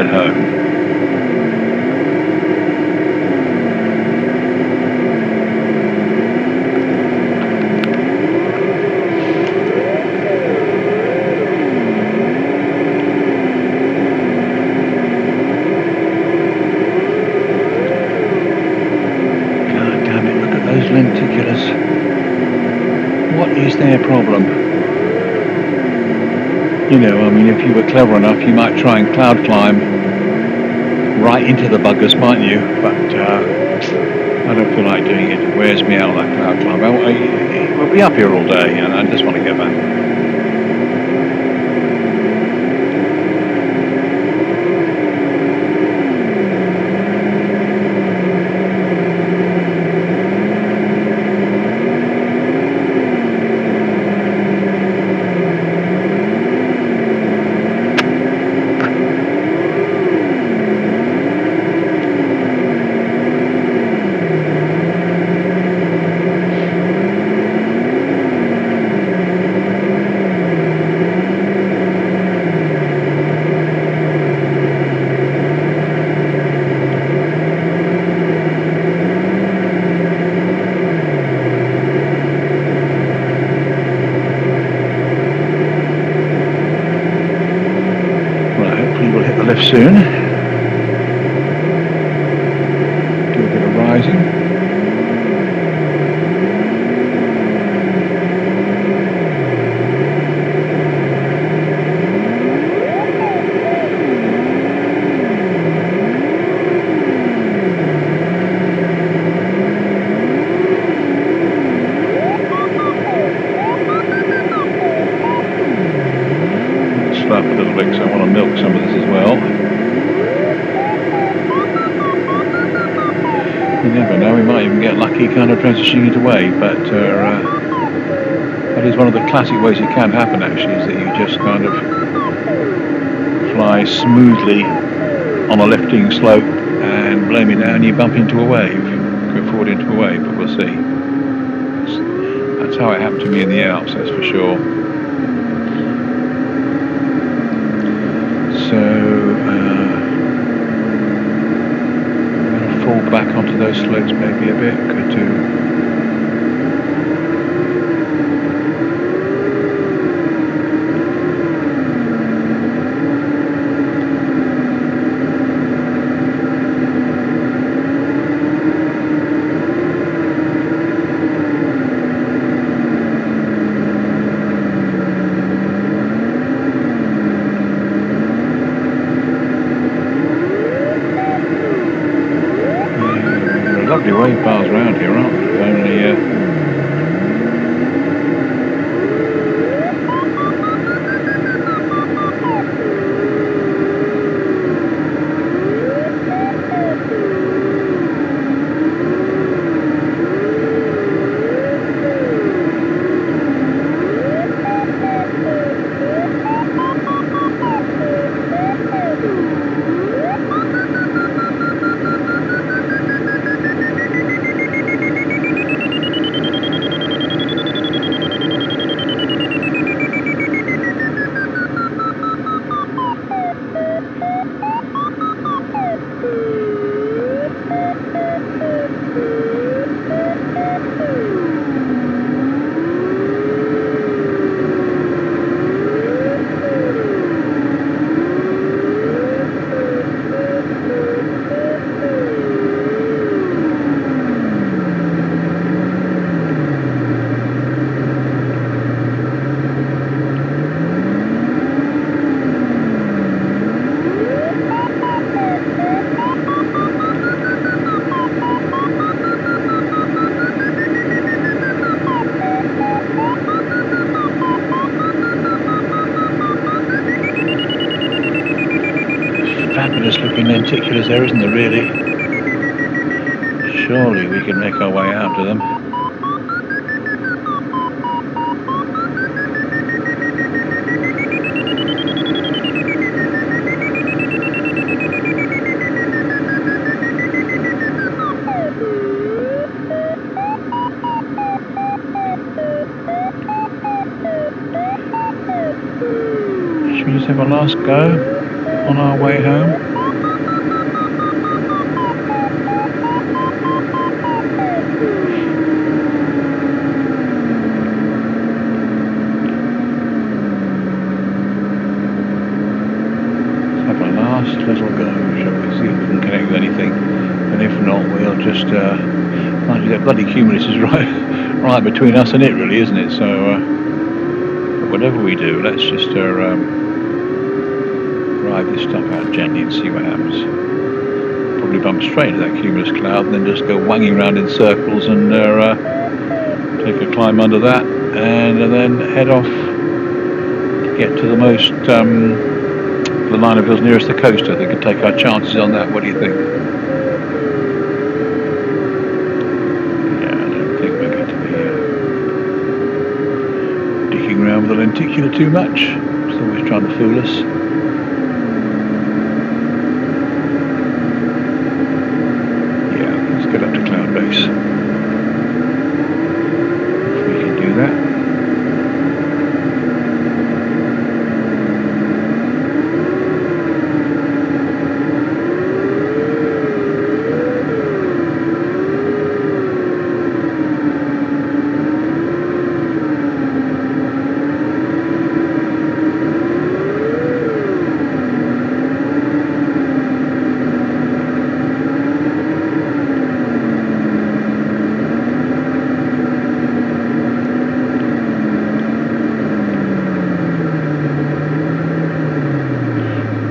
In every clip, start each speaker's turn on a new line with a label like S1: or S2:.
S1: head home.
S2: Lenticulars. What is their problem? You know, I mean, if you were clever enough, you might try and cloud climb right into the buggers, mightn't you? But I don't feel like doing it. It wears me out, that cloud climb. We'll be up here all day, and I just want to get back. Lift soon. Do a bit of rising. Slow up a little bit because I want to milk some of this as well. You never know, we might even get lucky kind of transitioning it away, but that is one of the classic ways it can happen actually, is that you just kind of fly smoothly on a lifting slope and blame it down, you bump into a wave, go forward into a wave, but we'll see. That's how it happened to me in the Alps, that's for sure. So fall back onto those slopes maybe a bit, could do. Lovely wave bars around here, aren't there? Only fabulous looking lenticulars there, isn't there, really? Surely we can make our way out to them. Should we just have a last go on our way home? bloody cumulus is right between us and it, really, isn't it? So whatever we do, let's just ride this stuff out gently and see what happens. Probably bump straight into that cumulus cloud and then just go wanging around in circles and take a climb under that, and then head off to get to the most the line of hills nearest the coast. I think we could take our chances on that. What do you think? Yeah, I don't think we're going to be dicking around with the lenticular too much. It's always trying to fool us. Yeah, let's get up to cloudbase. If we can do that.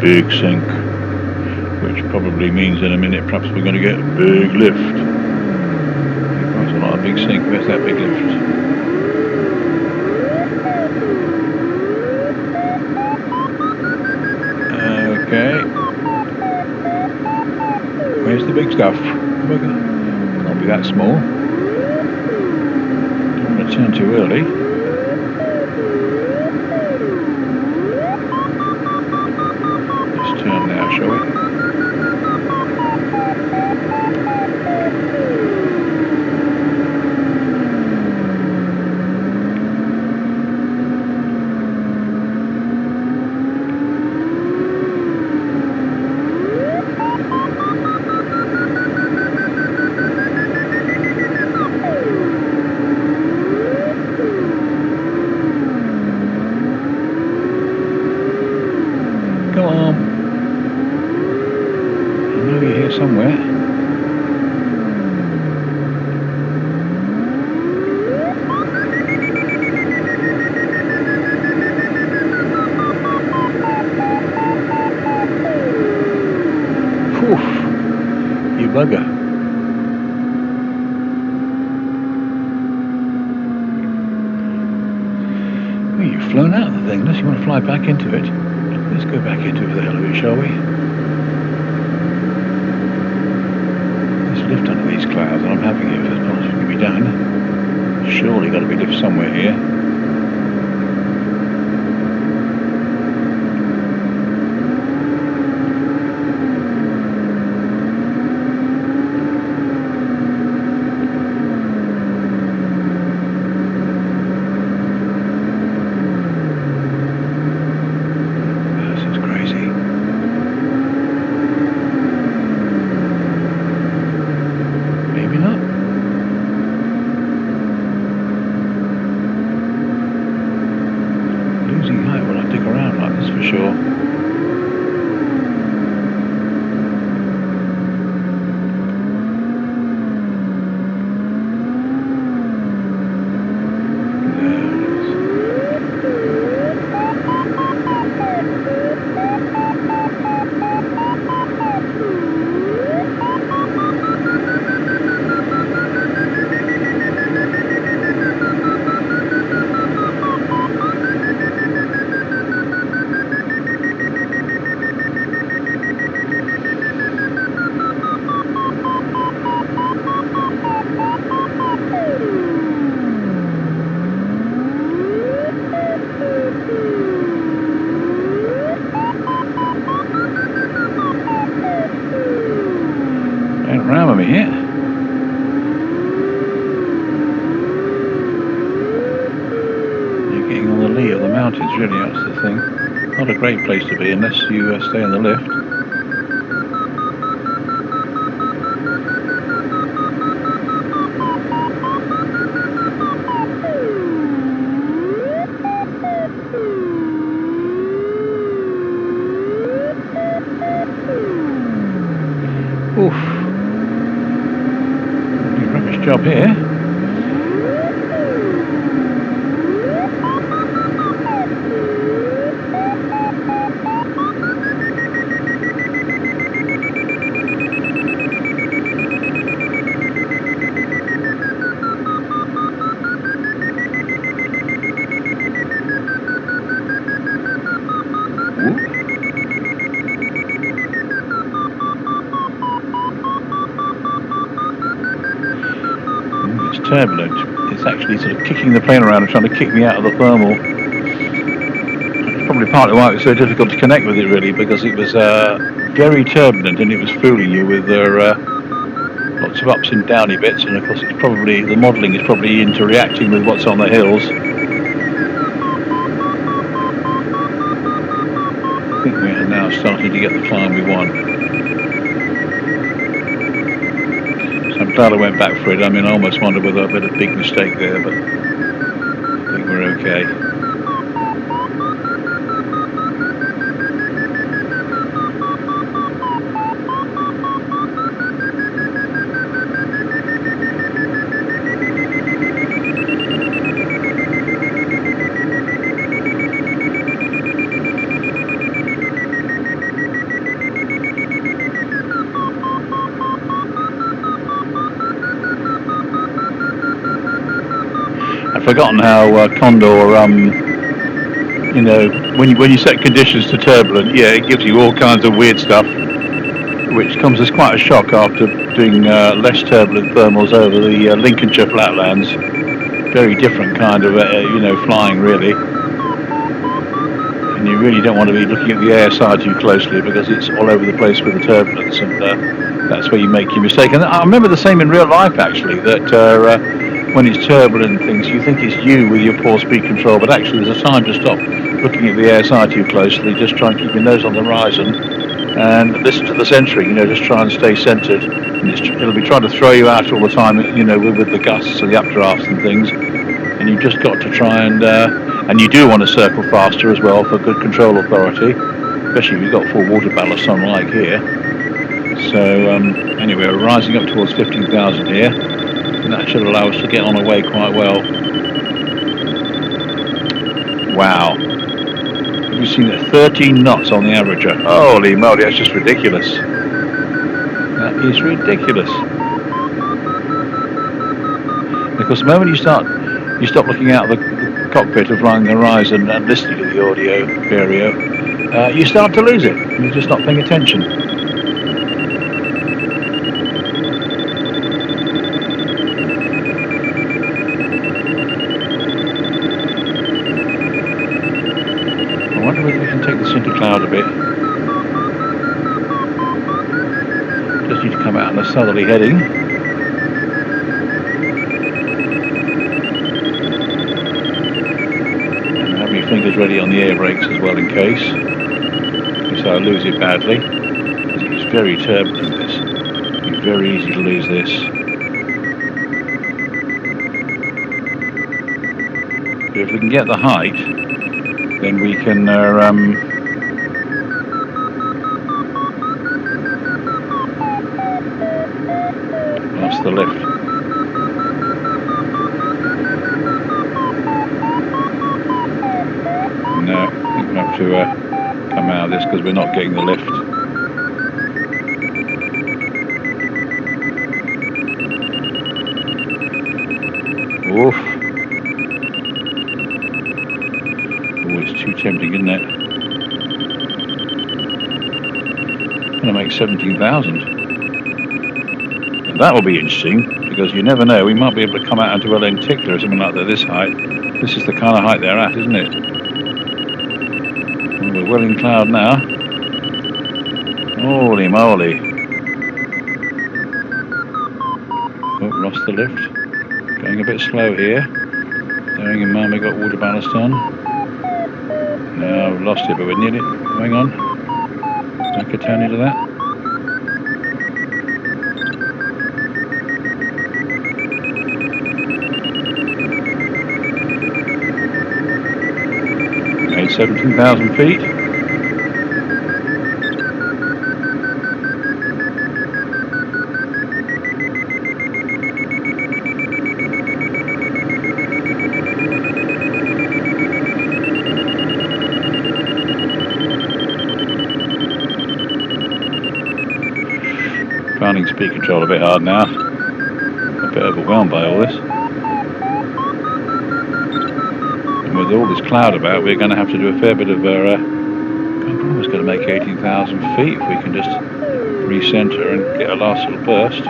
S2: Big sink, which probably means in a minute perhaps we're going to get a big lift. Quite a lot of big sink. Where's that big lift? Okay. Where's the big stuff? Can't be that small. Don't want to turn too early. Turn now, shall we? Go on. You're here somewhere. Poof, you bugger. Well, you've flown out of the thing. Unless you want to fly back into it. Let's go back into it for the hell of it, shall we? Lift under these clouds, and I'm having it as fast as it can be done. Surely got to be lift somewhere here. This is crazy. Maybe not. Losing height when I dig around like this for sure. Don't ram me here. You're getting on the lee of the mountains, really, that's the thing. Not a great place to be unless you stay on the lift. Oof. Rubbish job. up here. It's turbulent. It's actually sort of kicking the plane around and trying to kick me out of the thermal. That's probably partly why it was so difficult to connect with it, really, because it was very turbulent and it was fooling you with lots of ups and downy bits, and of course it's probably, the modelling is probably interreacting with what's on the hills. I think we are now starting to get the climb we want. So I'm glad I went back for it. I mean, I almost wonder whether I made a big mistake there, but I think we're okay. I've forgotten how Condor, you know, when you set conditions to turbulent, yeah, it gives you all kinds of weird stuff, which comes as quite a shock after doing less turbulent thermals over the Lincolnshire flatlands. Very different kind of, you know, flying really. And you really don't want to be looking at the ASR too closely because it's all over the place with the turbulence, and that's where you make your mistake. And I remember the same in real life actually, that when it's turbulent and things, you think it's you with your poor speed control, but actually there's a time to stop looking at the ASR too closely. Just try and keep your nose on the horizon and listen to the centering, you know, just try and stay centered. And it'll be trying to throw you out all the time, you know, with the gusts and the updrafts and things. And you've just got to try and you do want to circle faster as well for good control authority, especially if you've got full water ballast on like here. So anyway, we're rising up towards 15,000 here. And that should allow us to get on our way quite well. Wow. Have you seen that? 13 knots on the averager. Holy moly, that's just ridiculous. That is ridiculous. Because the moment you stop looking out of the cockpit of flying the horizon and listening to the audio stereo, you start to lose it. You're just not paying attention. I wonder whether we can take this into cloud a bit. Just need to come out in a southerly heading. And have your fingers ready on the air brakes as well in case. So I lose it badly. It's very turbulent, this. It's very easy to lose this. But if we can get the height, then we can lost the lift. No, I think we'll have to come out of this because we're not getting the lift. Oof. Too tempting, isn't it? Going to make 17,000. And that will be interesting because you never know. We might be able to come out into a lenticular or something like that. This height. This is the kind of height they're at, isn't it? Well, we're well in cloud now. Holy moly! Oh, lost the lift. Going a bit slow here. Bearing in mind we got water ballast on. No, I've lost it, but we're nearly. Hang on. I could turn into that. Made 17,000 feet. speed control a bit hard now. A bit overwhelmed by all this. And with all this cloud about, we're going to have to do a fair bit of we're almost going to make 18,000 feet if we can just recenter and get a last little burst.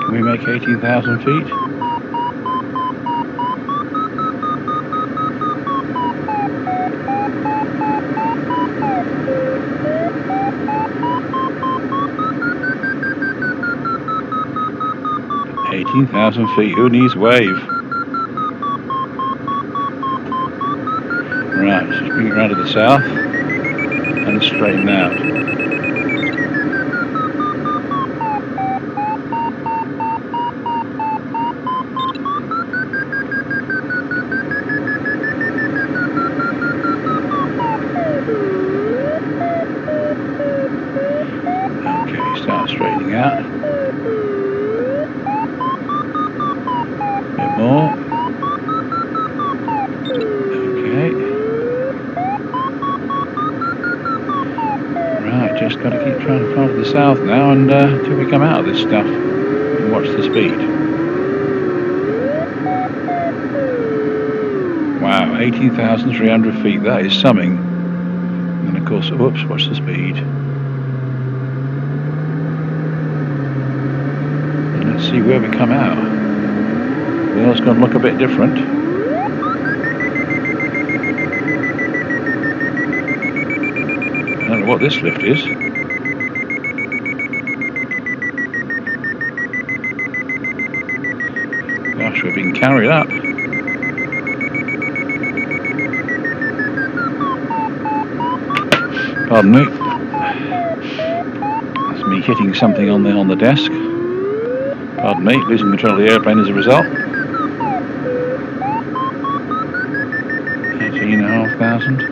S2: Can we make 18,000 feet? $18,000 feet, who needs wave? Right, let's just bring it around to the south and straighten out. Okay, start straightening out. Bit more. Okay. Right, just got to keep trying to fly to the south now and until we come out of this stuff and watch the speed. Wow, 18,300 feet, that is something. And of course, whoops, watch the speed. And let's see where we come out. Well, it's going to look a bit different. I don't know what this lift is. Gosh, we're being carried up. Pardon me. That's me hitting something on the desk. Pardon me, losing control of the airplane as a result. 18,500.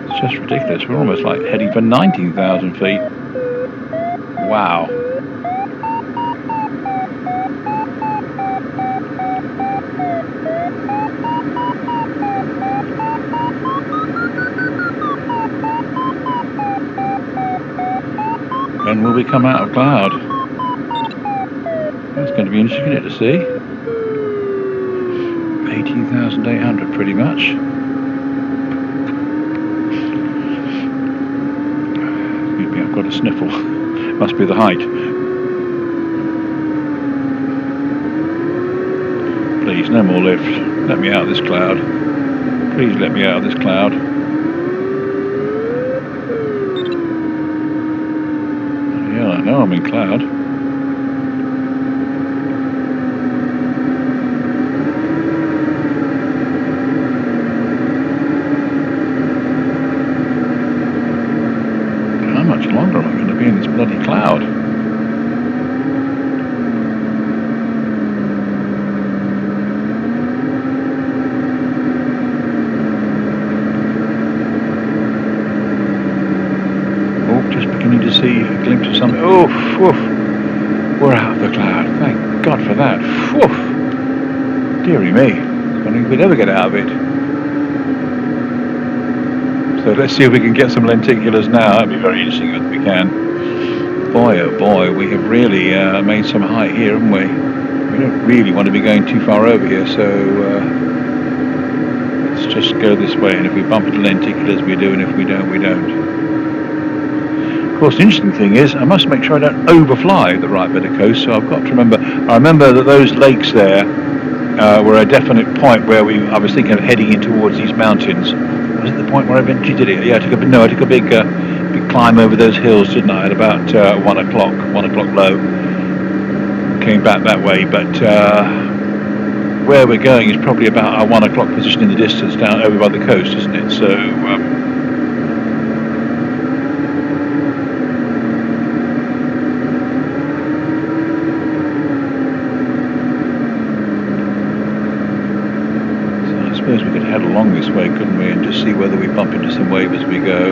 S2: It's just ridiculous. We're almost like heading for 19,000 feet. Wow. When will we come out of cloud? That's going to be interesting to see. 18,800 pretty much. Excuse me, I've got a sniffle. Must be the height. Please, no more lift. Let me out of this cloud. Please let me out of this cloud. Yeah, I know I'm in cloud. How much longer am I going to be in this bloody cloud? Oh, just beginning to see a glimpse of something. Oh, woof. We're out of the cloud. Thank God for that. Woof. Dearie me. I was wondering if we'd ever get out of it. So let's see if we can get some lenticulars now. That'd be very interesting if we can. Boy, oh boy, we have really made some height here, haven't we? We don't really want to be going too far over here, so let's just go this way. And if we bump into lenticulars, we do, and if we don't, we don't. Of course, the interesting thing is I must make sure I don't overfly the right bit of coast, so I've got to remember. I remember that those lakes there were a definite point where I was thinking of heading in towards these mountains. Was it the point where I eventually did it? Yeah, I took a big climb over those hills, didn't I? At about 1 o'clock low. Came back that way, but where we're going is probably about our 1 o'clock position in the distance down over by the coast, isn't it? So. I suppose we could head along this way, couldn't we, and just see whether we bump into some wave as we go.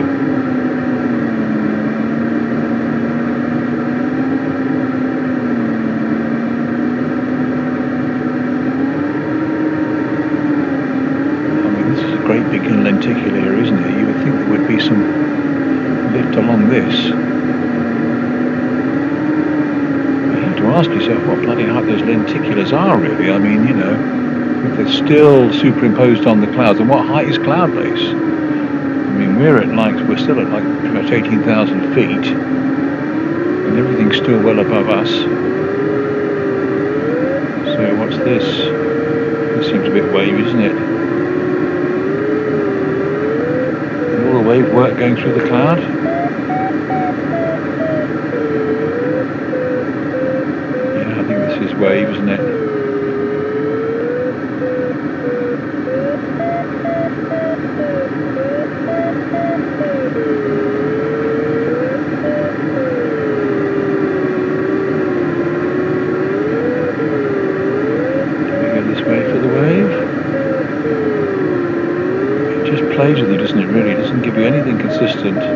S2: I mean, this is a great big lenticular here, isn't it? You would think there would be some lift along this. You have to ask yourself what bloody height those lenticulars are, really. I mean, you know, they're still superimposed on the clouds. And what height is cloud base? I mean, we're still at like pretty much 18,000 feet, and everything's still well above us. So what's this? This seems a bit wavy, isn't it? And all the wave work going through the cloud. Yeah, I think this is wave, isn't it? Plays with you, doesn't it? Really, it doesn't give you anything consistent. So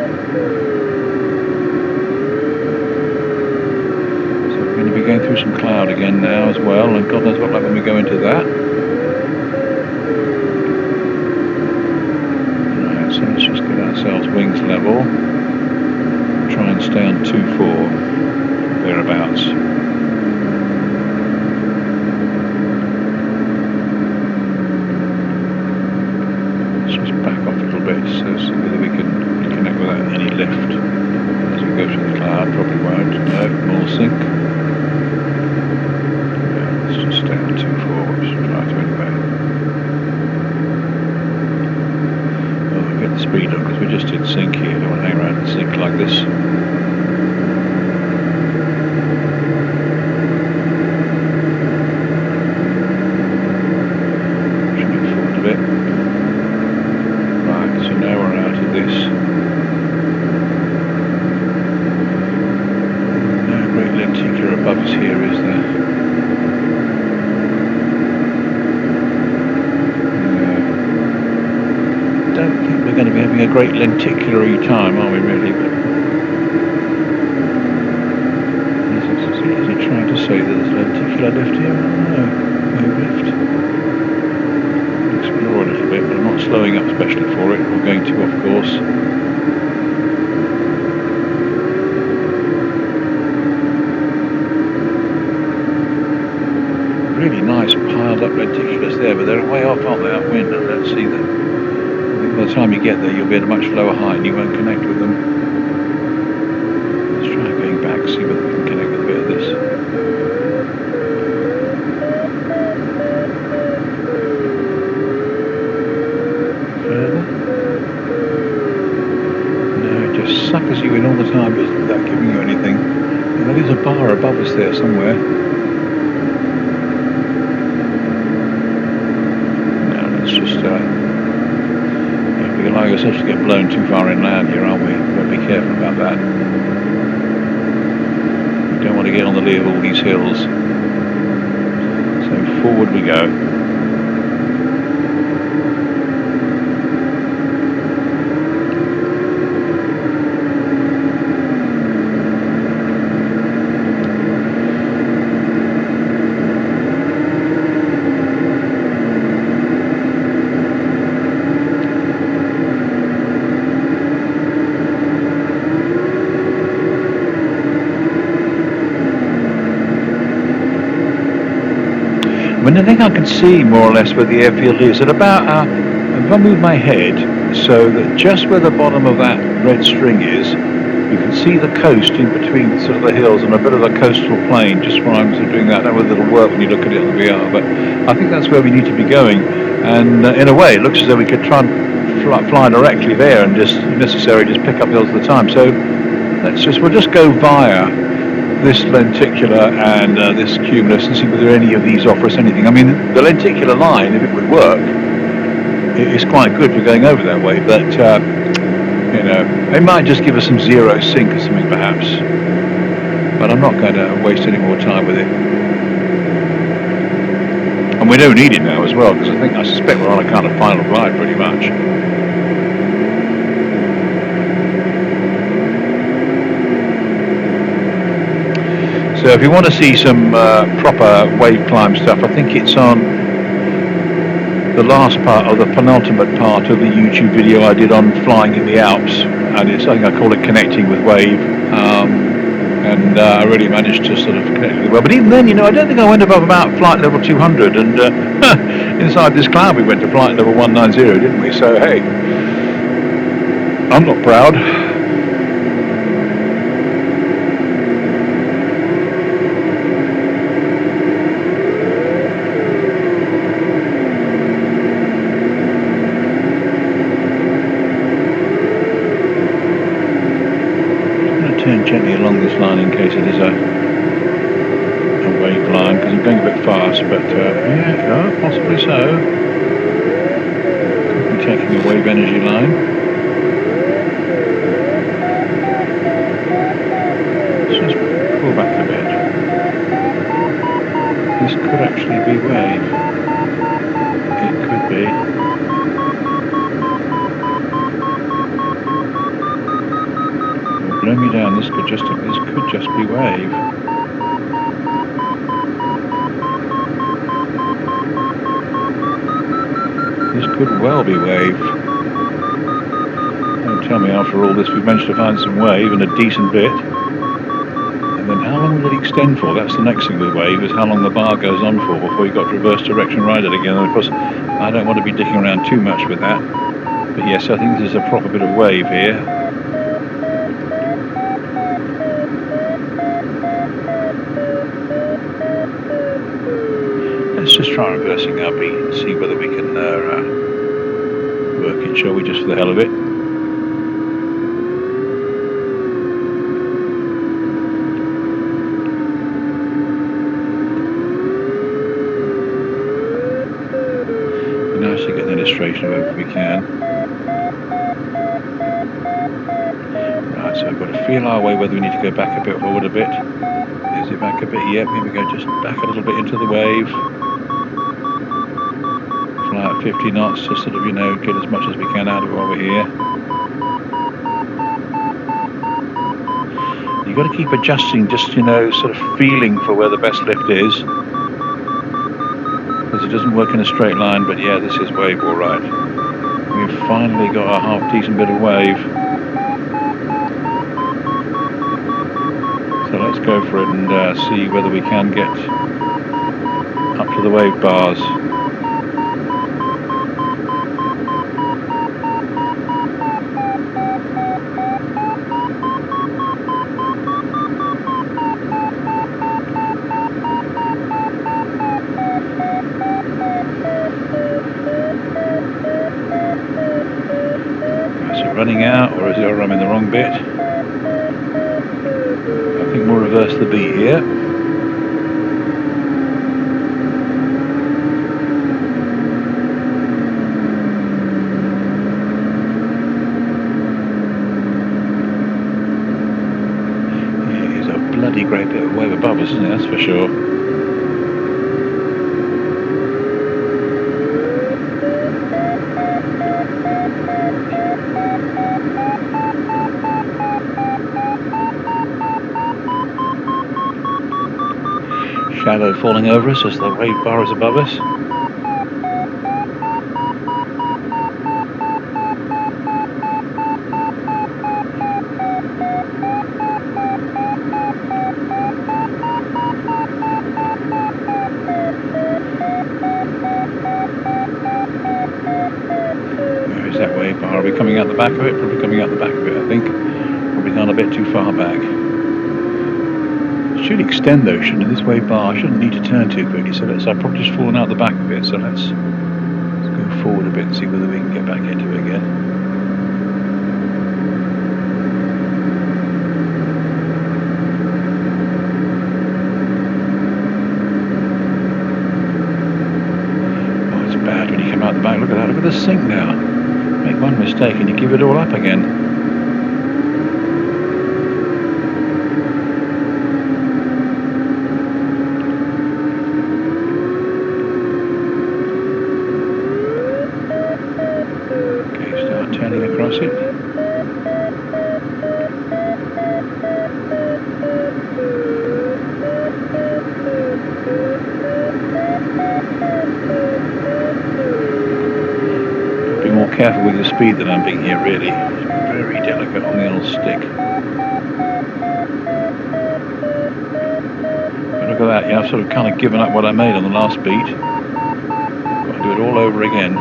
S2: we're going to be going through some cloud again now as well, and God knows what like when we go into that. Right, so let's just get ourselves wings level. Try and stay on 2-4 thereabouts. So see whether we can connect without any lift as we go through the cloud. Probably won't. No, more sync. Yeah, let's just stay on 2-4, which is right anyway. Well, we'll get the speed up because we're just in sync here. Don't want to hang around in sync like this. Should move forward a bit. So now we're out of this. No great lenticular above us here, is there? Don't think we're going to be having a great lenticular-y time, are we really? But is he trying to say that there's a lenticular lift here? No, no lift. Explore a little bit, but I'm not slowing up especially for it. We're going to, of course. Really nice piled up lenticulars there, but they're way off, aren't they, upwind? I don't see them. I think by the time you get there, you'll be at a much lower height and you won't connect with them. Let's try going back, see whether we can connect with a bit of this. Suckers you in all the time just without giving you anything. And there is a bar above us there somewhere. Now let's just we allow ourselves to get blown too far inland here, aren't we? We've got to be careful about that. We don't want to get on the lee of all these hills. So forward we go. I mean, I think I can see more or less where the airfield is at about, if I move my head so that just where the bottom of that red string is, You can see the coast in between sort of the hills and a bit of the coastal plain just where I'm sort of doing that. That was a little work when you look at it on the VR, but I think that's where we need to be going. And in a way, it looks as though we could try and fly directly there and just, if necessary, just pick up hills at the time. So we'll just go via this lenticular and this cumulus and see whether any of these offer us anything. I mean, the lenticular line, if it would work, it's quite good for going over that way, but you know, it might just give us some zero sync or something perhaps, but I'm not going to waste any more time with it. And we don't need it now as well, because I suspect we're on a kind of final glide pretty much. So if you want to see some proper wave climb stuff, I think it's on the last part of the penultimate part of the YouTube video I did on flying in the Alps, and I think I call it Connecting with Wave, and I really managed to sort of connect really well. But even then, you know, I don't think I went above about flight level 200, and inside this cloud we went to flight level 190, didn't we? So hey, I'm not proud. Turn gently along this line in case it is a wave line, because I'm going a bit fast, but yeah, possibly so. Could be taking a wave energy line. Let's just pull back a bit. This could actually be wave. It could be. Blow me down. This could just be wave. This could well be wave. Don't tell me after all this we've managed to find some wave and a decent bit. And then how long will it extend for? That's the next thing with wave, is how long the bar goes on for before you've got to reverse direction ride it again. And of course, I don't want to be dicking around too much with that. But yes, I think this is a proper bit of wave here. Let's just try reversing our beat and see whether we can work it, shall we, just for the hell of it. Be nice to get an illustration of it if we can. Right, so we've got to feel our way whether we need to go back a bit or forward a bit. Is it back a bit? Yep, here we go, just back a little bit into the wave. Fly at 50 knots to sort of, you know, get as much as we can out of it while we're here. You've got to keep adjusting, just, you know, sort of feeling for where the best lift is. Because it doesn't work in a straight line, but yeah, this is wave all right. We've finally got a half decent bit of wave. So let's go for it and see whether we can get up to the wave bars. Is it running out, or is it I'm in the wrong bit? I think we'll reverse the beat here. Yeah, it is a bloody great bit of wave above us, isn't it? That's for sure. Shadow falling over us as the wave bar is above us. Where is that wave bar? Are we coming out the back of it? Probably coming out the back of it, I think. Probably gone a bit too far back. It should extend though, shouldn't it? This wave bar shouldn't need to turn too quickly, so I've probably just fallen out the back a bit, so let's go forward a bit and see whether we can get back into it again. Oh, it's bad when you come out the back. Look at that, look at the sink now. Make one mistake and you give it all up again. Turning across it. Be more careful with the speed that I'm being here, really. Very delicate on the old stick. But look at that, yeah, I've sort of kind of given up what I made on the last beat. Got to do it all over again.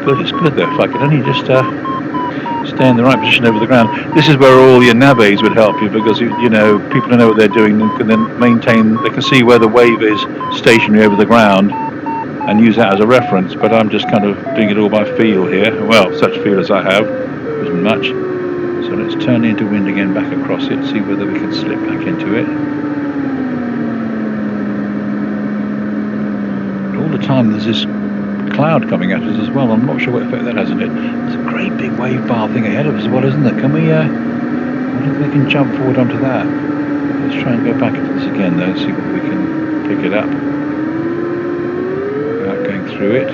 S2: It's good though. If I could only just stay in the right position over the ground. This is where all your nav aids would help you, because you know, people who know what they're doing and can then maintain. They can see where the wave is stationary over the ground and use that as a reference. But I'm just kind of doing it all by feel here. Well, such feel as I have, isn't much. So let's turn into wind again, back across it, see whether we can slip back into it. All the time there's this cloud coming at us as well. I'm not sure what effect that has on it. There's a great big wave bar thing ahead of us as well, isn't there? Can we I wonder if we can jump forward onto that. Let's try and go back into this again though, see if we can pick it up without going through it.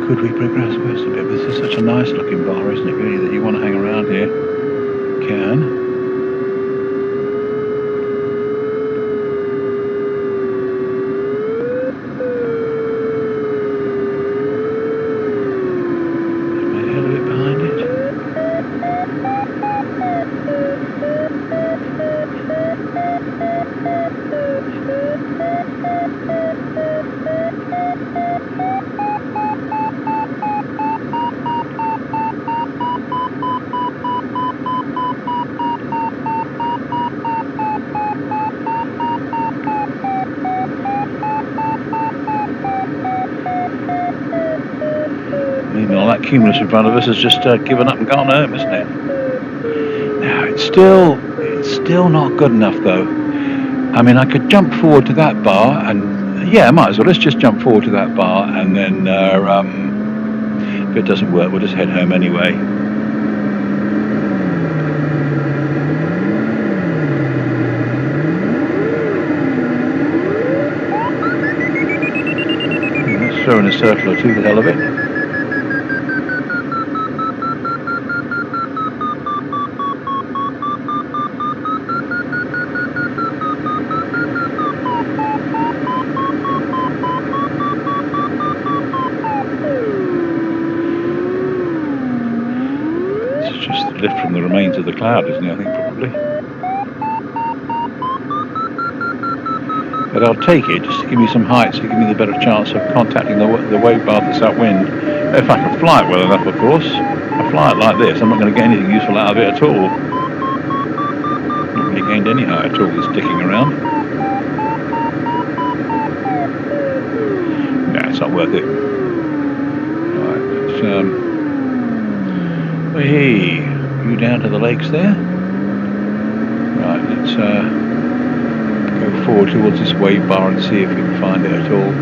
S2: Could we progress west a bit? This is such a nice looking bar, isn't it, really, that you want to hang around here. Can. Is my head a bit behind it? Meanwhile, that cumulus in front of us has just given up and gone home, isn't it? Now, it's still not good enough, though. I mean, I could jump forward to that bar, and yeah, I might as well. Let's just jump forward to that bar, and then if it doesn't work, we'll just head home anyway. Let's throw in a circle or two for the hell of it. Lift from the remains of the cloud, isn't it? I think probably. But I'll take it just to give me some height, so give me the better chance of contacting the wave bar that's upwind. If I can fly it well enough, of course. If I fly it like this, I'm not going to get anything useful out of it at all. Not really gained any height at all with sticking around. Nah, it's not worth it. Right, let's hey, you down to the legs there? Right, let's forward towards this wave bar and see if we can find it at all.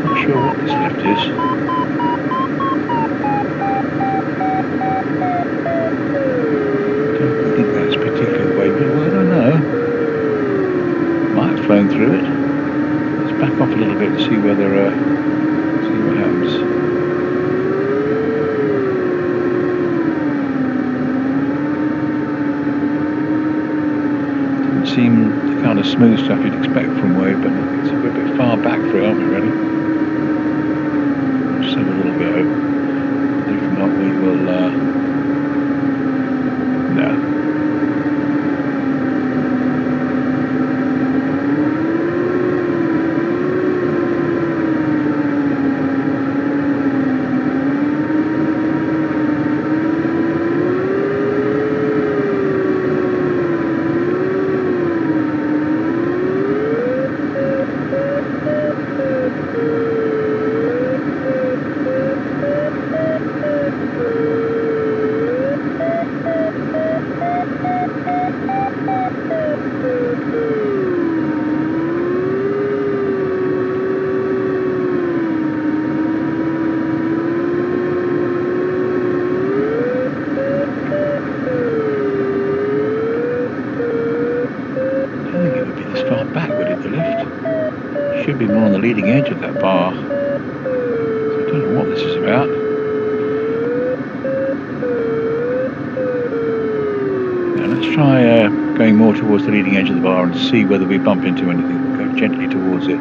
S2: Not sure what this lift is. Don't think that's particularly wavy. Well, I don't know. Might have flown through it. Let's back off a little bit and see whether see what happens. Doesn't seem the kind of smooth stuff you'd expect from wave, but it's a bit far back for it, aren't we, really? Just have a little go. If not, we will. No. Should be more on the leading edge of that bar. So I don't know what this is about. Now let's try going more towards the leading edge of the bar and see whether we bump into anything. Go gently towards it.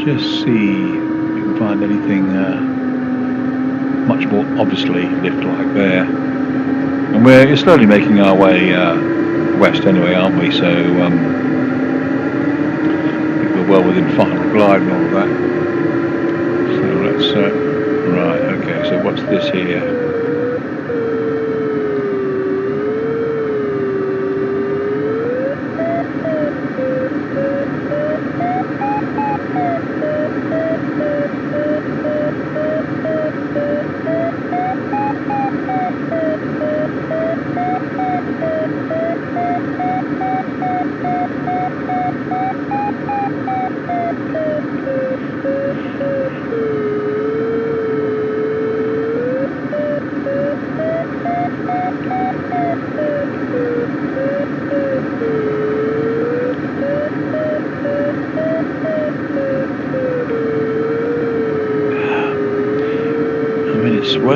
S2: Just see if we can find anything much more obviously lift-like there. And we're slowly making our way west anyway, aren't we? So well within final glide and all of that. So let's right, okay, so what's this here?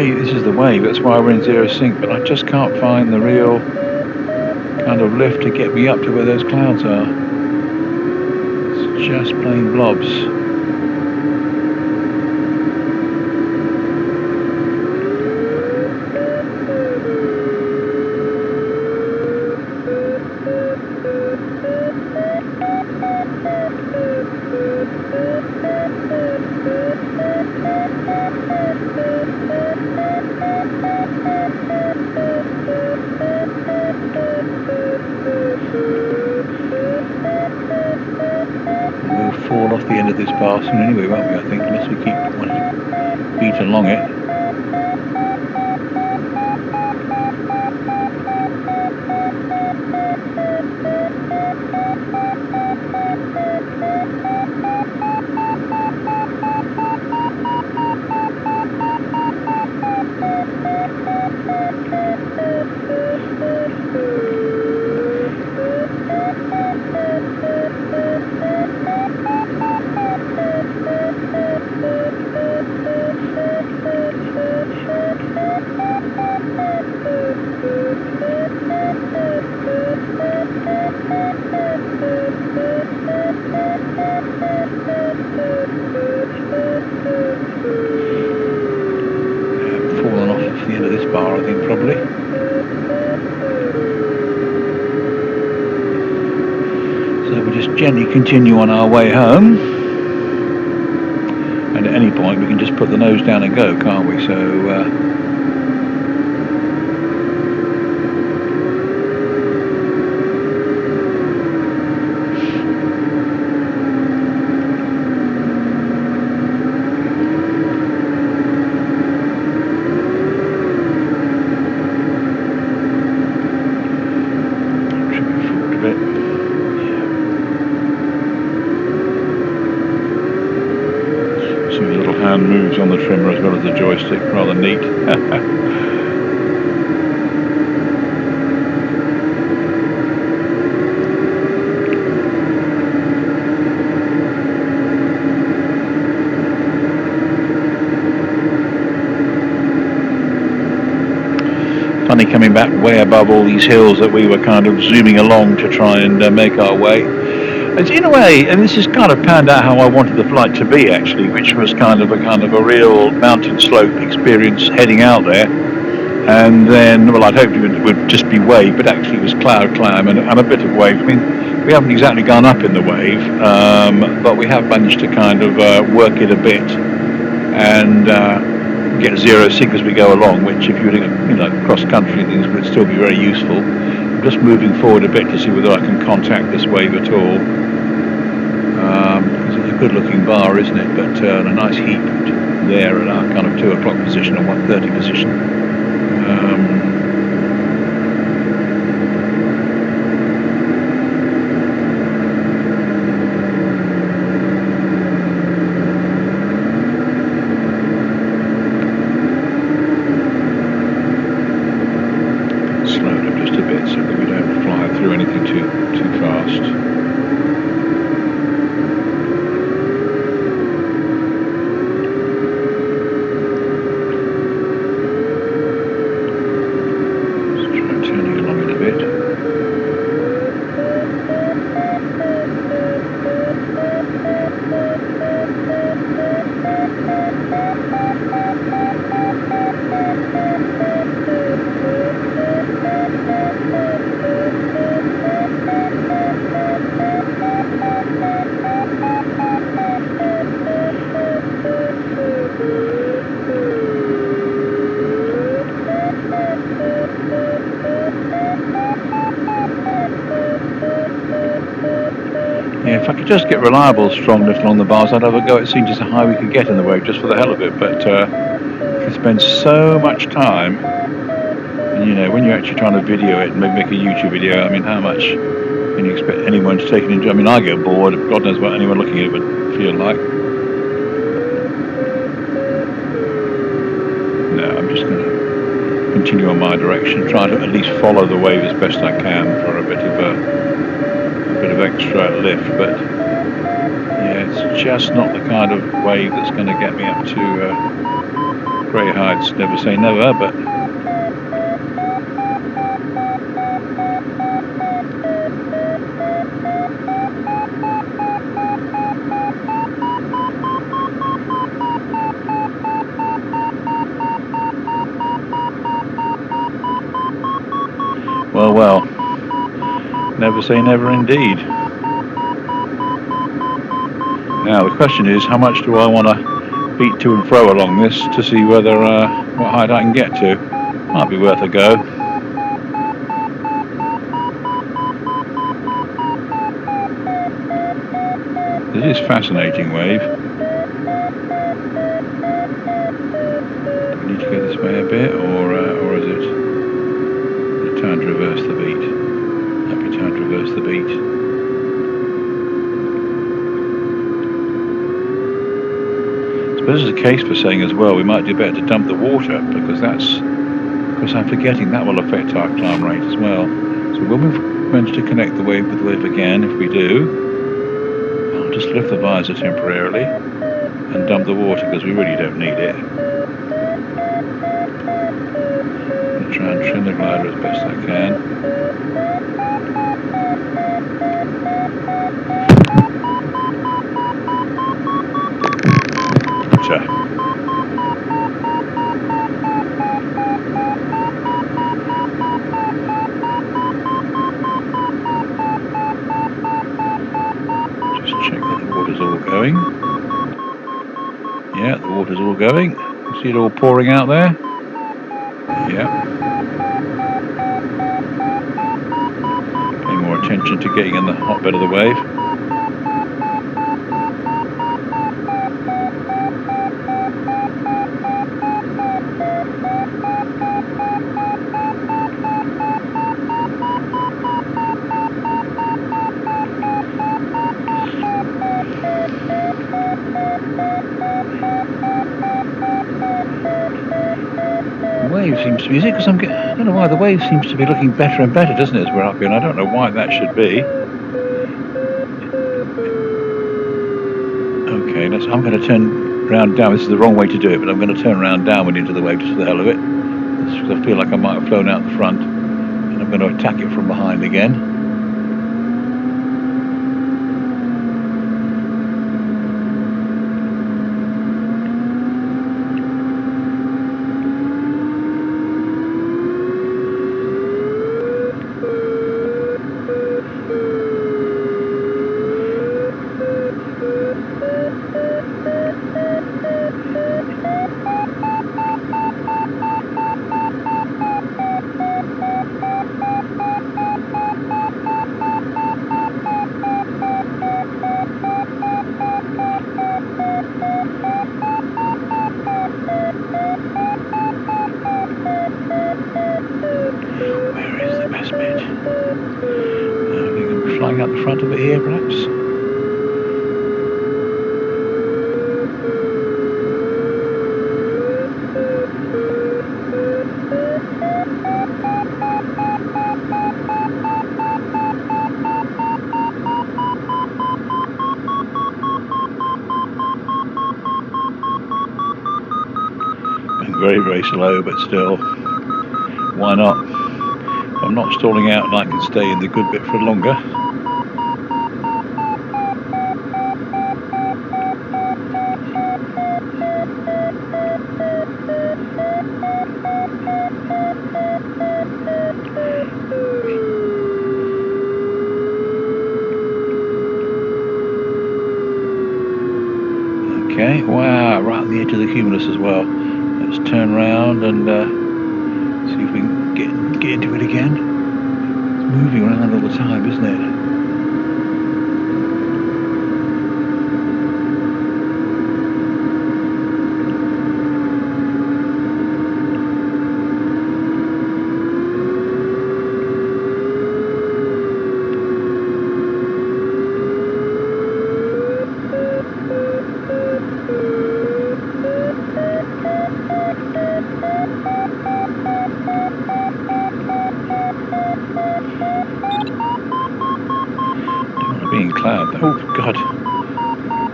S2: This is the wave, that's why we're in zero sync, but I just can't find the real kind of lift to get me up to where those clouds are. It's just plain blobs. Fall off the end of this bar soon anyway, won't we, I think, unless we keep wanting to beat along it. The end of this bar, I think, probably. So we'll just gently continue on our way home, and at any point we can just put the nose down and go, can't we? So See the little hand moves on the trimmer as well as the joystick, rather neat. Funny coming back way above all these hills that we were kind of zooming along to try and make our way. And in a way, and this has kind of panned out how I wanted the flight to be actually, which was kind of a real mountain slope experience heading out there. And then, well, I'd hoped it would just be wave, but actually it was cloud climb and a bit of wave. I mean, we haven't exactly gone up in the wave, but we have managed to kind of work it a bit and get zero sig as we go along, which if you were doing, cross country things would still be very useful. I'm just moving forward a bit to see whether I can contact this wave at all. Because it's a good looking bar, isn't it? But a nice heap there at our kind of 2 o'clock position and 1:30 position. Slow it up just a bit so that we don't fly through anything too fast. If I could just get reliable strong lift along the bars, I'd have a go at seeing just how high we could get in the wave, just for the hell of it. But you spend so much time, and when you're actually trying to video it and maybe make a YouTube video, I mean, how much can you expect anyone to take it into? I mean, I get bored. God knows what anyone looking at it would feel like. No, I'm just going to continue on my direction, try to at least follow the wave as best I can for a bit of extra lift, but yeah, it's just not the kind of wave that's going to get me up to great heights. Never say never, but well, never say never indeed. Now the question is, how much do I want to beat to and fro along this to see whether what height I can get to? Might be worth a go. It is a fascinating wave. Do we need to go this way a bit, or is it time to reverse the beat? Might be time to reverse the beat. But this is a case for saying as well, we might do better to dump the water, because I'm forgetting that will affect our climb rate as well. So when we've managed to connect the wave with the wave again, if we do, I'll just lift the visor temporarily and dump the water, because we really don't need it. I'll try and trim the glider as best I can. Yeah, the water's all going. You see it all pouring out there? Yeah. Paying more attention to getting in the hotbed of the wave. wave seems to be, is it because I don't know why, the wave seems to be looking better and better, doesn't it, as we're up here, and I don't know why that should be. Okay, I'm going to turn round down. This is the wrong way to do it, but I'm going to turn around downward into the wave just for the hell of it. Because I feel like I might have flown out the front, and I'm going to attack it from behind again. Flying out the front of it here, perhaps. Going very, very slow, but still, why not? If I'm not stalling out, and I can stay in the good bit for longer. Okay, wow, right on the edge of the cumulus as well. Let's turn around and see if we can get into it again. It's moving around all the time, isn't it? Cloud. Oh God,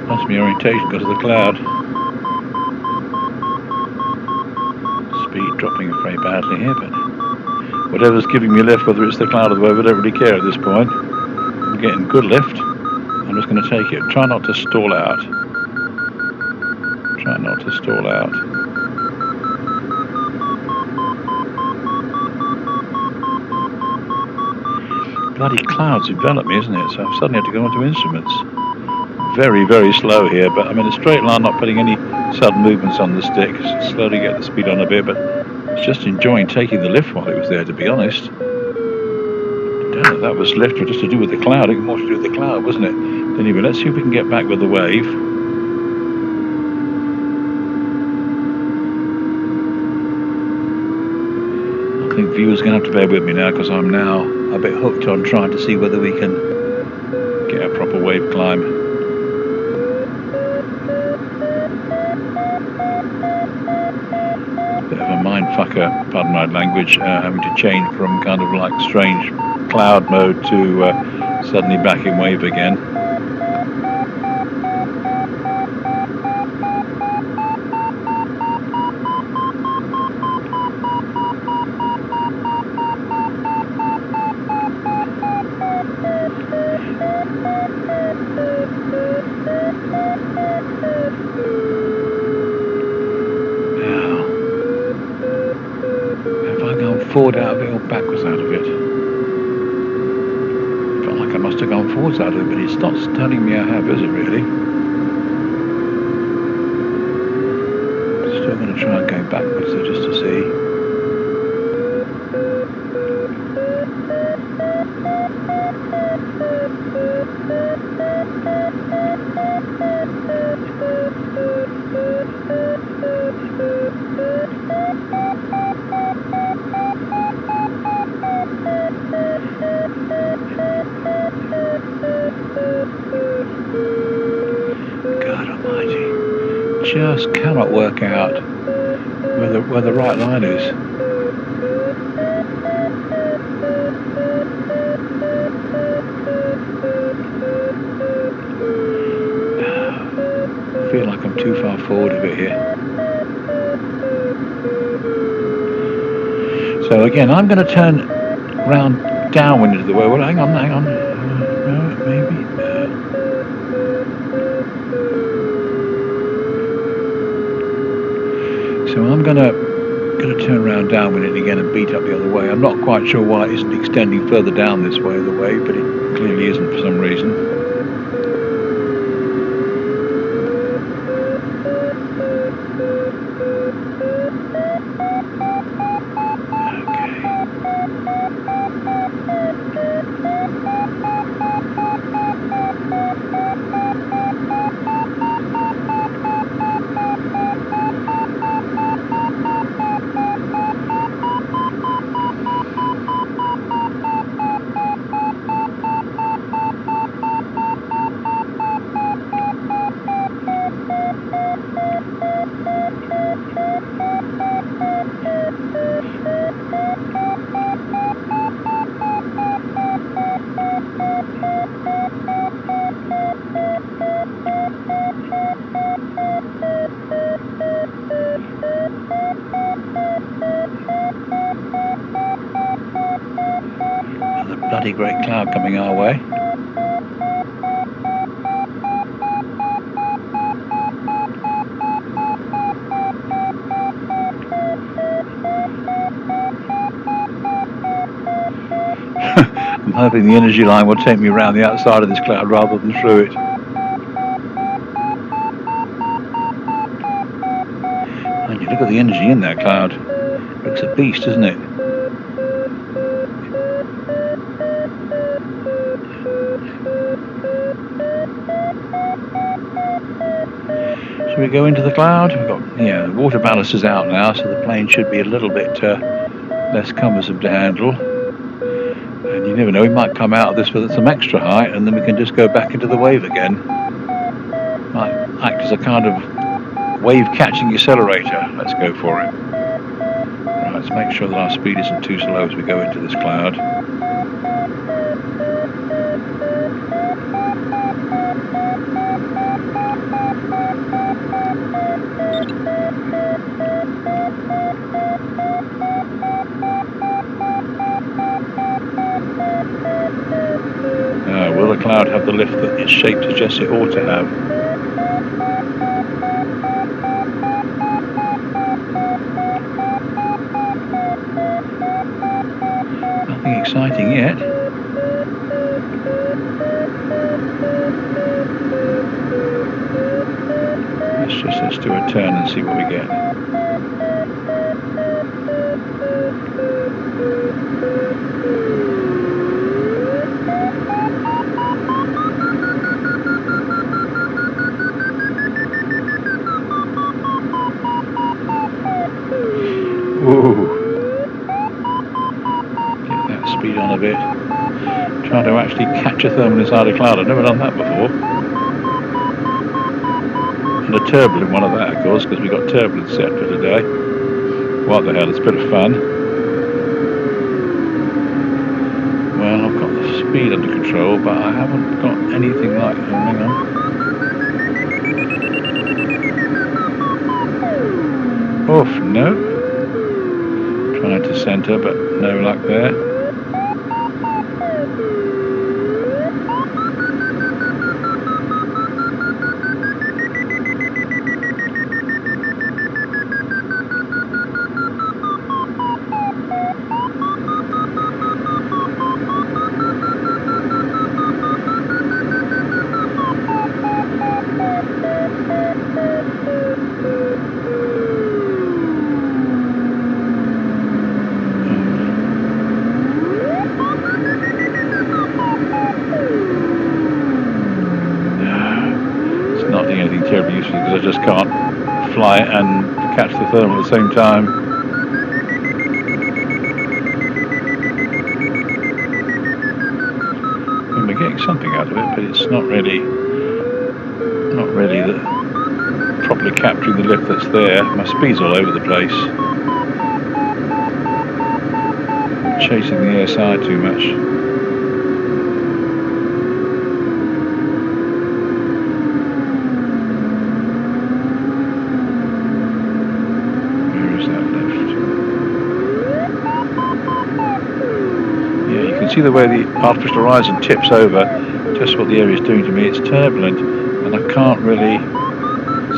S2: lost my orientation because of the cloud. Speed dropping very badly here, but whatever's giving me lift, whether it's the cloud or the wave, I don't really care at this point. I'm getting good lift. I'm just going to take it. Try not to stall out. Try not to stall out. Bloody clouds envelop me, isn't it? So I've suddenly had to go onto instruments. Very, very slow here, but I'm in a straight line, not putting any sudden movements on the stick. Slowly get the speed on a bit, but just enjoying taking the lift while it was there, to be honest. Don't know if that was lift or just to do with the cloud. It was more to do with the cloud, wasn't it? Anyway, let's see if we can get back with the wave. I think viewers are going to have to bear with me now, because I'm now a bit hooked on trying to see whether we can get a proper wave climb. Bit of a mind fucker, pardon my language, having to change from kind of like strange cloud mode to suddenly back in wave again. Forward out of it or backwards out of it? Felt like I must have gone forwards out of it, but it's not telling me I have, is it really? Still going to try and go backwards there just to see. Just cannot work out where the right line is. I feel like I'm too far forward of it here. So again, I'm going to turn round downwind into the way. Well, hang on. No, maybe. So I'm going to turn around downwind it again and beat up the other way. I'm not quite sure why it isn't extending further down this way of the wave, but it clearly isn't for some reason. Bloody great cloud coming our way. I'm hoping the energy line will take me around the outside of this cloud rather than through it. And you look at the energy in that cloud. It looks a beast, doesn't it? Should we go into the cloud? We've got, the water ballast is out now, so the plane should be a little bit less cumbersome to handle. And you never know, we might come out of this with some extra height, and then we can just go back into the wave again. Might act as a kind of wave catching accelerator. Let's go for it. Right, let's make sure that our speed isn't too slow as we go into this cloud. Will the cloud have the lift that its shape suggests it ought to have? Nothing exciting yet. Let's do a turn and see what we get. Ooh. Get that speed on a bit. Trying to actually catch a thermal inside a cloud. I've never done that before. And a turbulent one of that, of course, because we got turbulence set for today. What the hell, it's a bit of fun. Well, I've got the speed under control, but I haven't got anything like... Oh, hang on. Oof, no. Trying to centre, but no luck there. Terribly useful because I just can't fly and catch the thermal at the same time. And we're getting something out of it, but it's not really the proper properly capturing the lift that's there. My speed's all over the place. I'm chasing the air side too much. Where is that lift? Yeah, you can see the way the artificial horizon tips over, just what the area is doing to me. It's turbulent and I can't really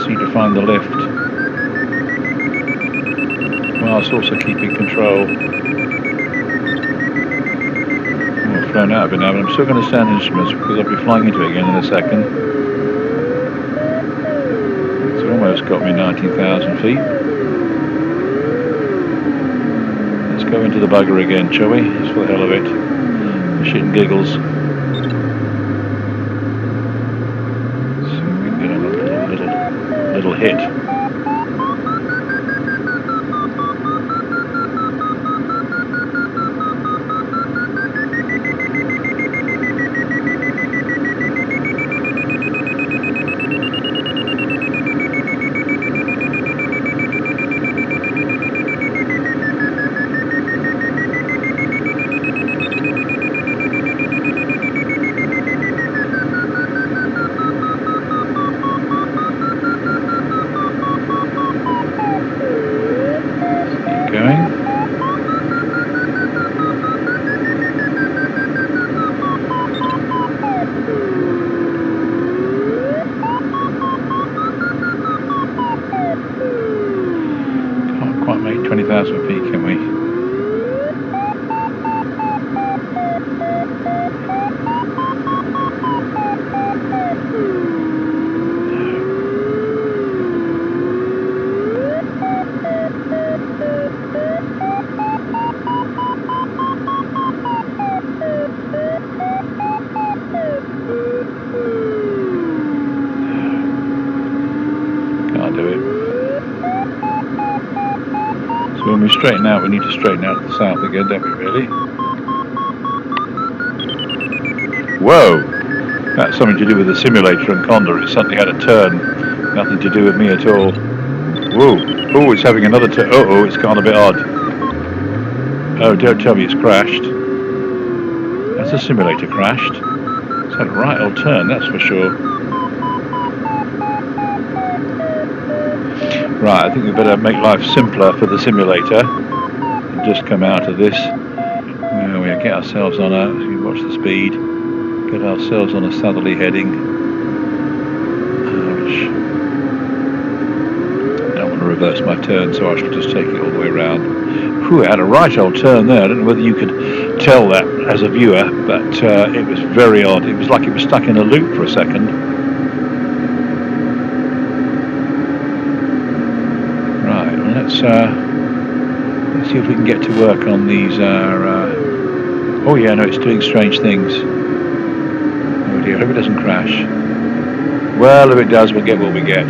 S2: seem to find the lift, whilst also keeping control. Oh, I've flown out of it now, but I'm still going to stand instruments because I'll be flying into it again in a second. It's almost got me 19,000 feet. Let's go into the bugger again, shall we? Just for the hell of it. Shit and giggles. See if we can get on a little hit. Can't quite make 20,000 feet, can we? When we straighten out, we need to straighten out to the south again, don't we, really? Whoa! That's something to do with the simulator and Condor. It suddenly had a turn. Nothing to do with me at all. Whoa! Oh, it's having another turn. Uh-oh, it's gone a bit odd. Oh, don't tell me it's crashed. That's a simulator crashed. It's had a right old turn, that's for sure. Right, I think we better make life simpler for the simulator and just come out of this. Well, we get ourselves on a, we watch the speed, get ourselves on a southerly heading. Ouch. I don't want to reverse my turn, so I shall just take it all the way around. Whew, it had a right old turn there. I don't know whether you could tell that as a viewer, but it was very odd. It was like it was stuck in a loop for a second. Let's see if we can get to work on these. Oh yeah, no, it's doing strange things. Oh dear, I hope it doesn't crash. Well, if it does, we'll get what we get.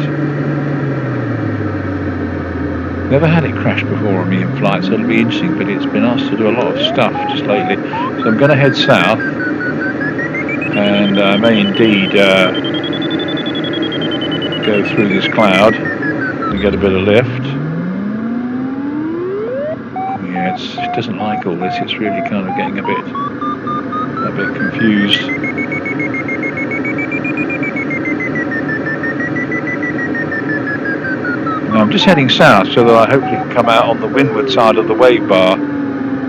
S2: Never had it crash before on me in flight, so it'll be interesting, but it's been asked to do a lot of stuff just lately. So I'm going to head south, and I may indeed go through this cloud and get a bit of lift. It doesn't like all this. It's really kind of getting a bit confused. Now I'm just heading south so that I hopefully can come out on the windward side of the wave bar,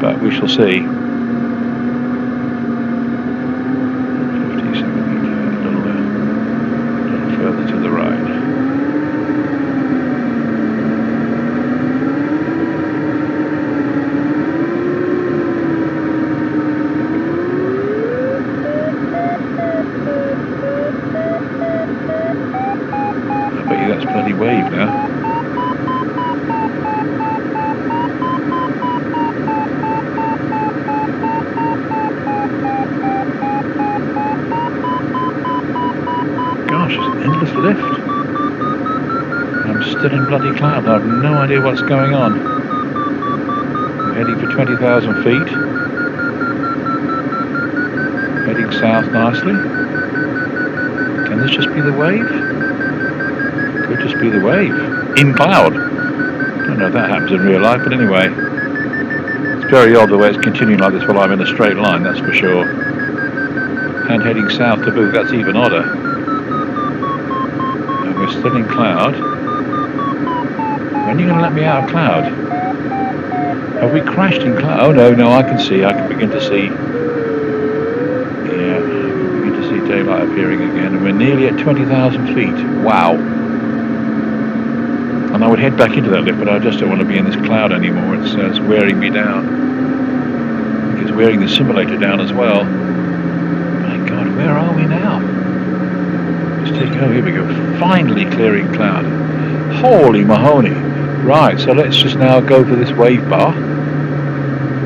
S2: but we shall see. 50, 70, a little further to the right. Bloody wave now. Gosh, it's an endless lift. I'm still in bloody cloud. I have no idea what's going on. I'm heading for 20,000 feet. Heading south nicely. Can this just be the wave? Could just be the wave in cloud. Don't know if that happens in real life, but anyway, it's very odd the way it's continuing like this while I'm in a straight line, that's for sure. And heading south to boot, that's even odder. And we're still in cloud. When are you going to let me out of cloud? Have we crashed in cloud? Oh no, no, I can begin to see. Yeah, I can begin to see daylight appearing again, and we're nearly at 20,000 feet. Wow. And I would head back into that lift, but I just don't want to be in this cloud anymore. It's wearing me down. I think it's wearing the simulator down as well. My God, where are we now? Just taking, oh, here we go. Finally clearing cloud. Holy Mahoney. Right, so let's just now go for this wave bar.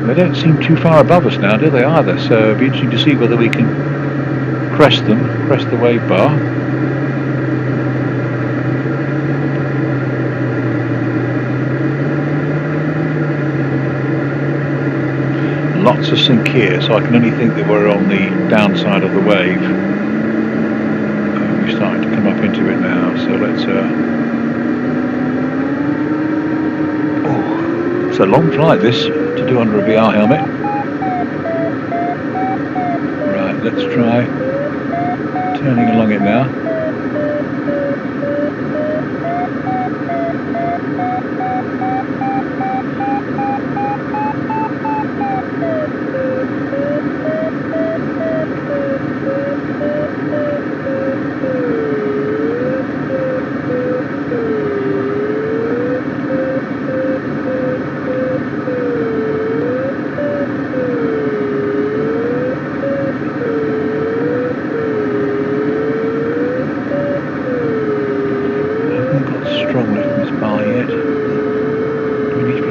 S2: They don't seem too far above us now, do they either? So it'll be interesting to see whether we can crest the wave bar. Lots of sink here, so I can only think that we're on the downside of the wave. We're starting to come up into it now, so let's... Oh, it's a long flight this, to do under a VR helmet. Right, let's try turning along it now.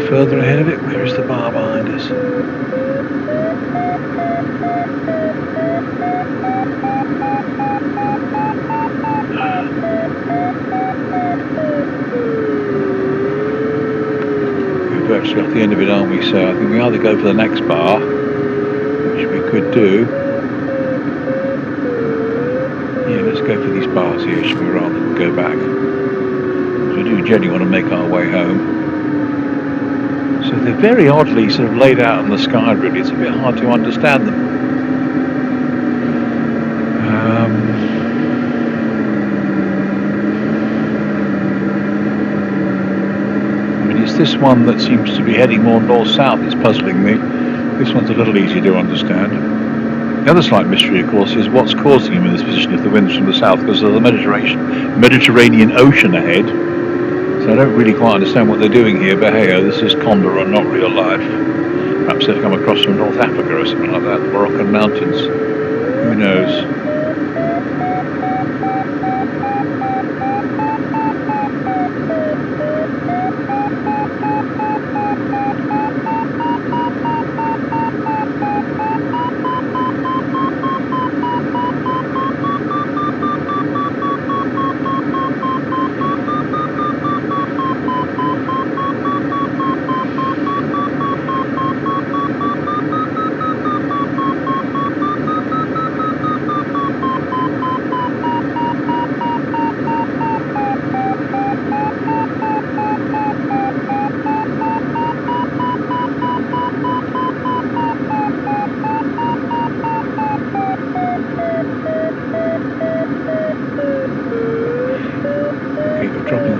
S2: Further ahead of it, where is the bar behind us? We're virtually off the end of it, aren't we? So I think we either go for the next bar, which we could do. Yeah, let's go for these bars here, should we, rather than go back. So we do generally want to make our way home. So they're very oddly sort of laid out in the sky, really. It's a bit hard to understand them. I mean, it's this one that seems to be heading more north-south that's puzzling me. This one's a little easier to understand. The other slight mystery, of course, is what's causing him in this position if the wind's from the south, because of the Mediterranean Ocean ahead. So I don't really quite understand what they're doing here, but hey, this is Condor and not real life. Perhaps they've come across from North Africa or something like that, the Moroccan mountains. Who knows?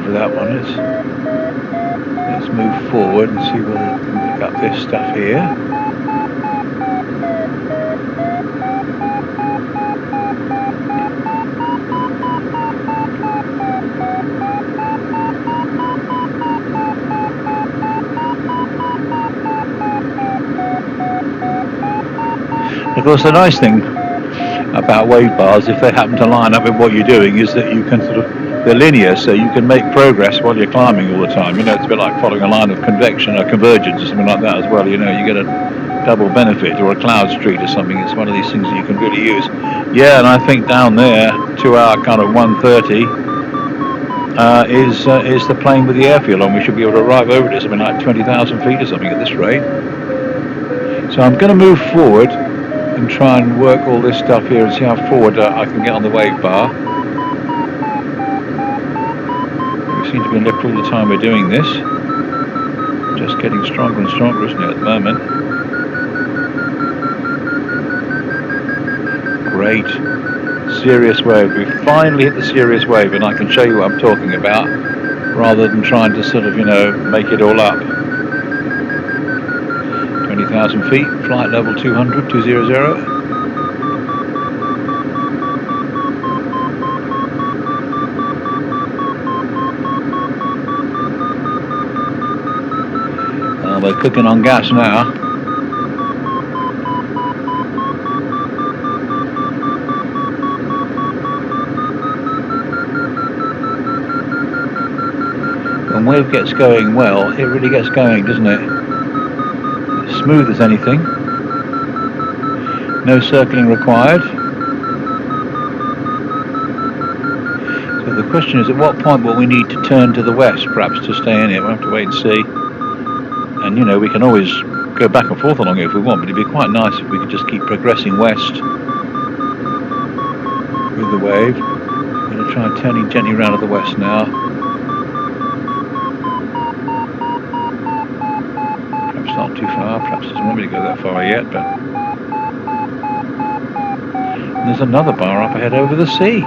S2: That one is. Let's move forward and see whether we can pick up this stuff here. Of course, the nice thing about wave bars, if they happen to line up with what you're doing, is that you can sort of, they're linear, so you can make progress while you're climbing all the time. You know, it's a bit like following a line of convection or convergence or something like that as well. You know, you get a double benefit, or a cloud street or something. It's one of these things that you can really use. Yeah, and I think down there, to our kind of 130, is the plane with the airfield on. We should be able to arrive over it at something like 20,000 feet or something at this rate. So I'm going to move forward and try and work all this stuff here and see how forward I can get on the wave bar. seem to be in lift all the time we're doing this. Just getting stronger and stronger, isn't it, at the moment? Great. Serious wave. We finally hit the serious wave, and I can show you what I'm talking about, rather than trying to sort of, you know, make it all up. 20,000 feet, flight level 200, 200. We're cooking on gas now. When wave gets going well, it really gets going, doesn't it? As smooth as anything. No circling required. So the question is, at what point will we need to turn to the west, perhaps, to stay in it? We'll have to wait and see. And, you know, we can always go back and forth along it if we want, but it'd be quite nice if we could just keep progressing west with the wave. I'm going to try turning gently around to the west now. Perhaps not too far, perhaps doesn't want me to go that far yet, but... And there's another bar up ahead over the sea.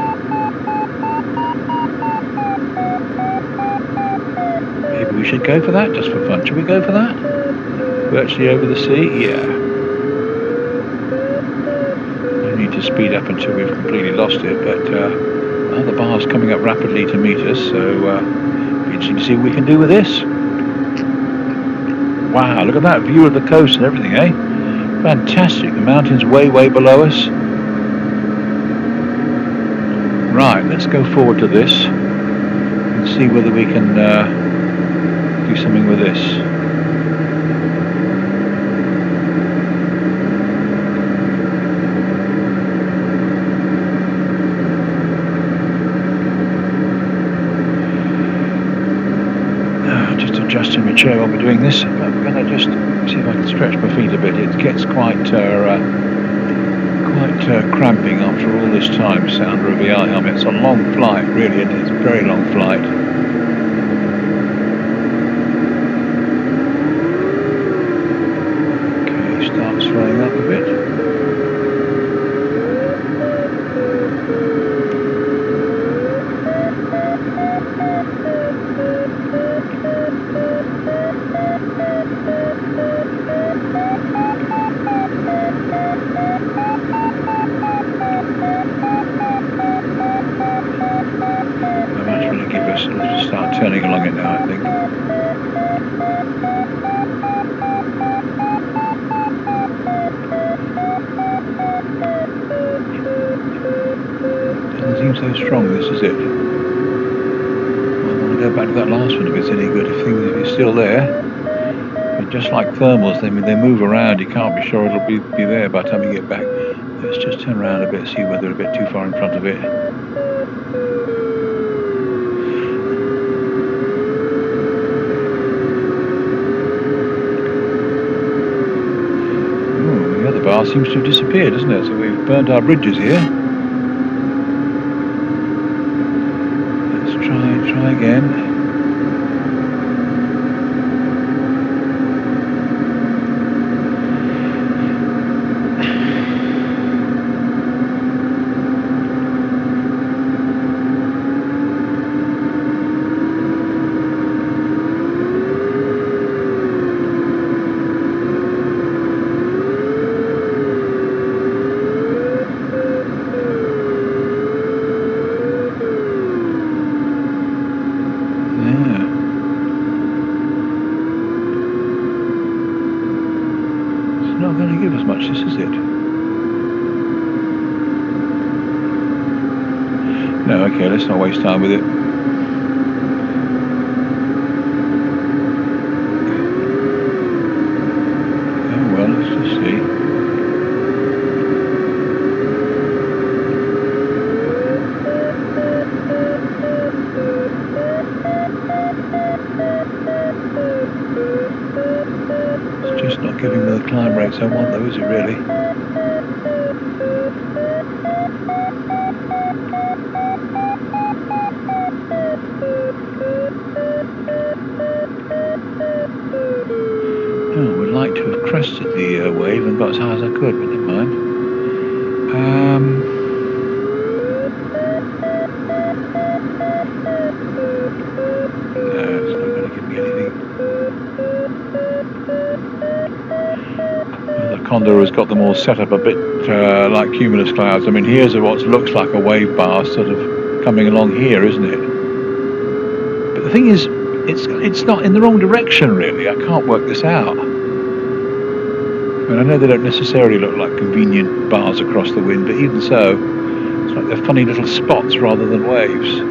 S2: Maybe we should go for that, just for fun. Should we go for that? Virtually over the sea? Yeah. We need to speed up until we've completely lost it, but the bar's coming up rapidly to meet us, so it'll be interesting to see what we can do with this. Wow, look at that view of the coast and everything, eh? Fantastic. The mountains way, way below us. Right, let's go forward to this and see whether we can do something with this. Just adjusting my chair while we're doing this. I'm going to just see if I can stretch my feet a bit. It gets quite cramping after all this time sat under a VR helmet. It's a long flight, really, and it's a very long flight. Okay, start swelling up a bit. Turning along it now, I think. Doesn't seem so strong, this is it. I want to go back to that last one if it's any good, if it's still there. But just like thermals, they move around, you can't be sure it'll be there by the time you get back. Let's just turn around a bit, see whether we're a bit too far in front of it. Bar seems to have disappeared, doesn't it? So we've burnt our bridges here. Let's try again. Not going to give us much, this is it. No, okay, let's not waste time with it. Oh well, let's just see. Just not giving me the climb rates I want though, is it really? to have crested the wave and got as high as I could, but never mind. No, it's not going to give me anything. The Condor has got them all set up a bit like cumulus clouds. I mean, here's what looks like a wave bar sort of coming along here, isn't it? But the thing is, it's not in the wrong direction, really. I can't work this out. I mean, I know they don't necessarily look like convenient bars across the wind, but even so, it's like they're funny little spots rather than waves.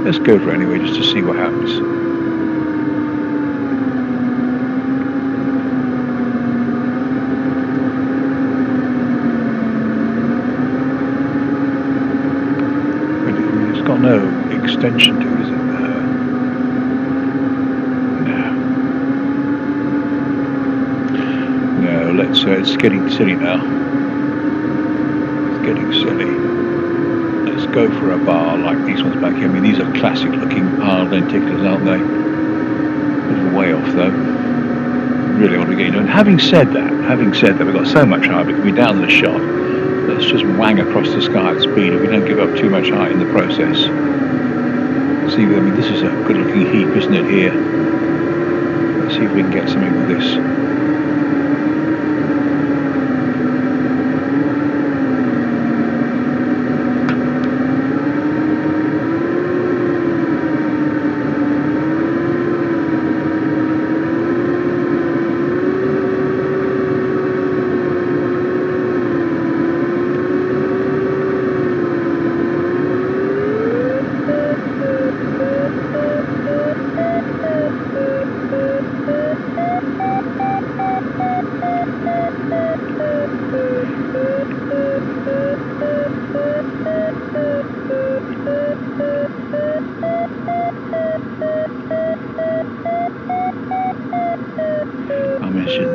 S2: Let's go for it anyway, just to see what happens. It's got no extension to it, is it? It's getting silly now. It's getting silly. Let's go for a bar like these ones back here. I mean, these are classic looking hard lenticulars, aren't they? Bit of a way off though. Really ought to be getting done. Having said that, we've got so much height, we can be down in the shot. Let's just wang across the sky at speed if we don't give up too much height in the process. See, I mean, this is a good looking heap, isn't it, here? Let's see if we can get something with this.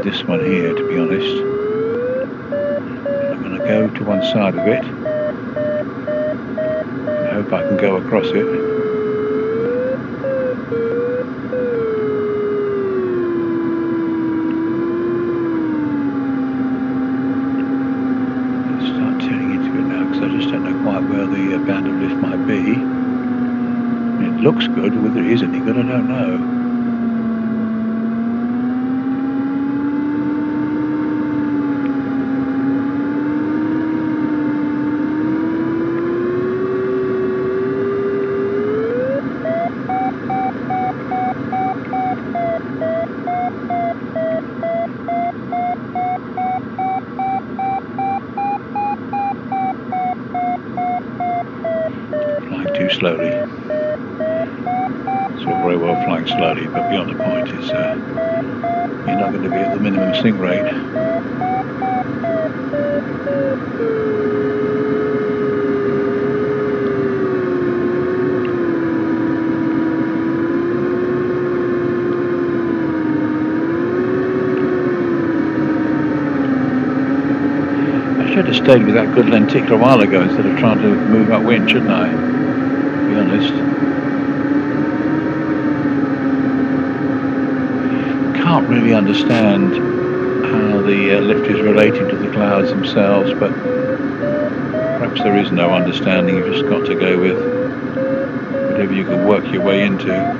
S2: This one here, to be honest. I'm going to go to one side of it and hope I can go across it. Let's start turning into it now, because I just don't know quite where the band of lift might be. It looks good, whether it is any good I don't know. Slowly. It's all very well flying slowly, but beyond the point is you're not going to be at the minimum sink rate. I should have stayed with that good lenticular a while ago instead of trying to move upwind, shouldn't I? To be honest. Can't really understand how the lift is related to the clouds themselves, but perhaps there is no understanding. You've just got to go with whatever you can work your way into.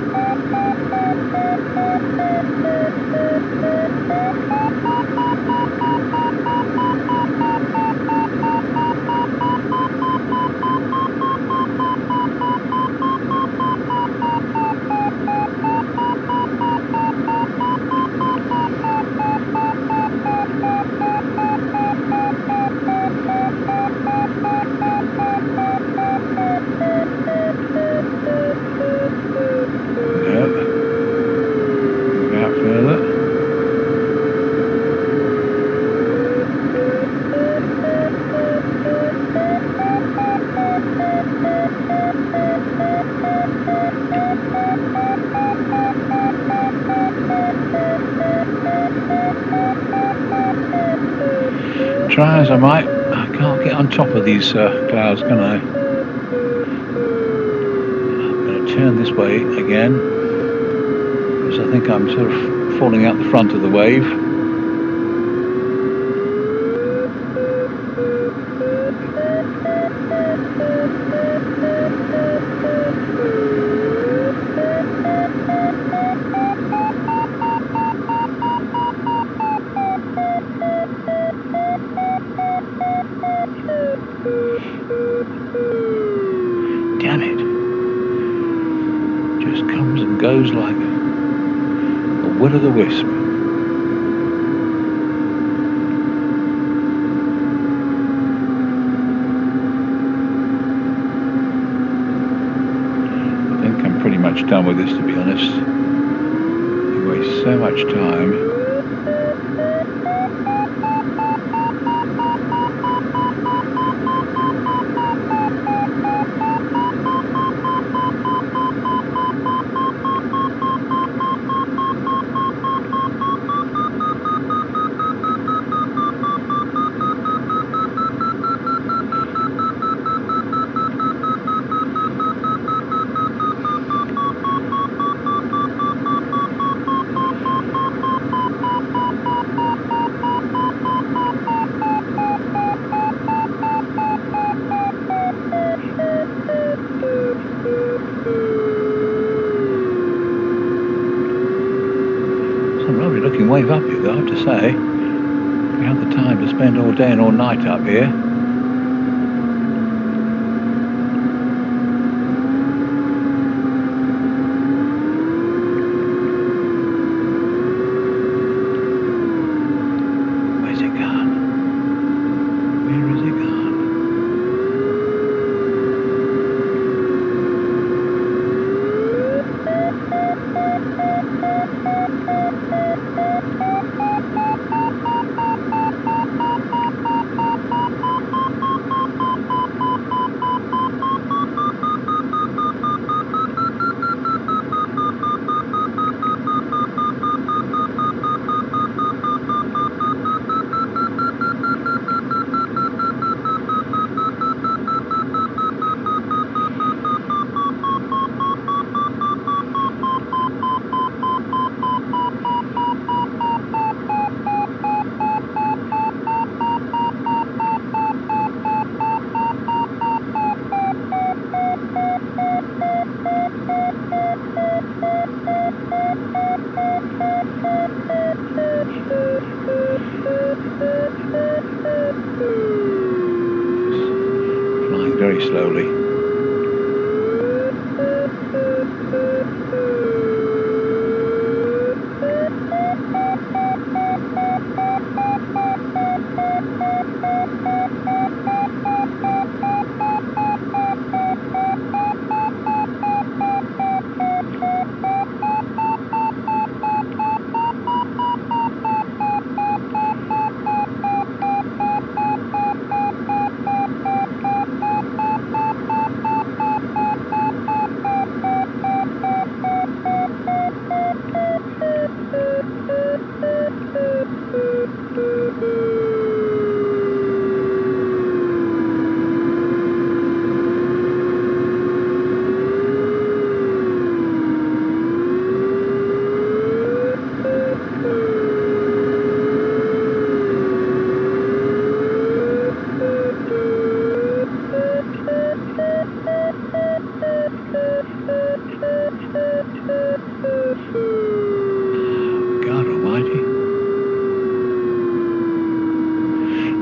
S2: Try as I might, I can't get on top of these clouds, can I? I'm going to turn this way again, because I think I'm sort of falling out the front of the wave. goes like a will-o'-the-wisp. I think I'm pretty much done with this, to be honest. You waste so much time. Lovely looking wave up here, though, I have to say. We have the time to spend all day and all night up here. Where's it gone? Where is it gone? Flying very slowly.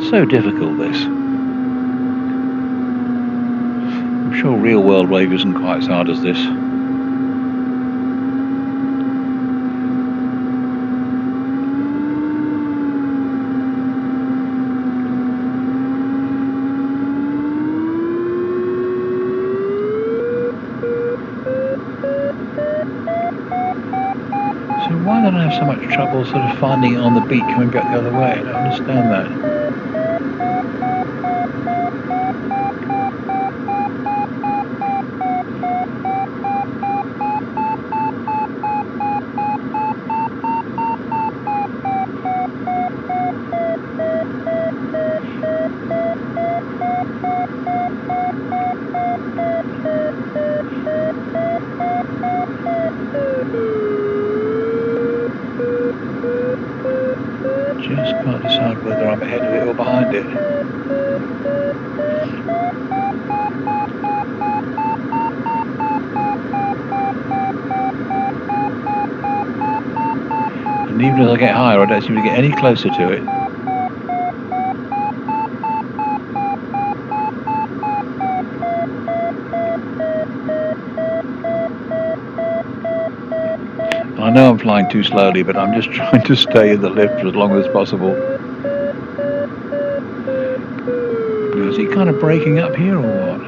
S2: So difficult, this. I'm sure real world wave isn't quite as hard as this. So why don't I have so much trouble sort of finding it on the beat coming back the other way? I don't understand that. Just can't decide whether I'm ahead of it or behind it. And even as I get higher, I don't seem to get any closer to it. I know I'm flying too slowly, but I'm just trying to stay in the lift for as long as possible. Now, is he kind of breaking up here or what?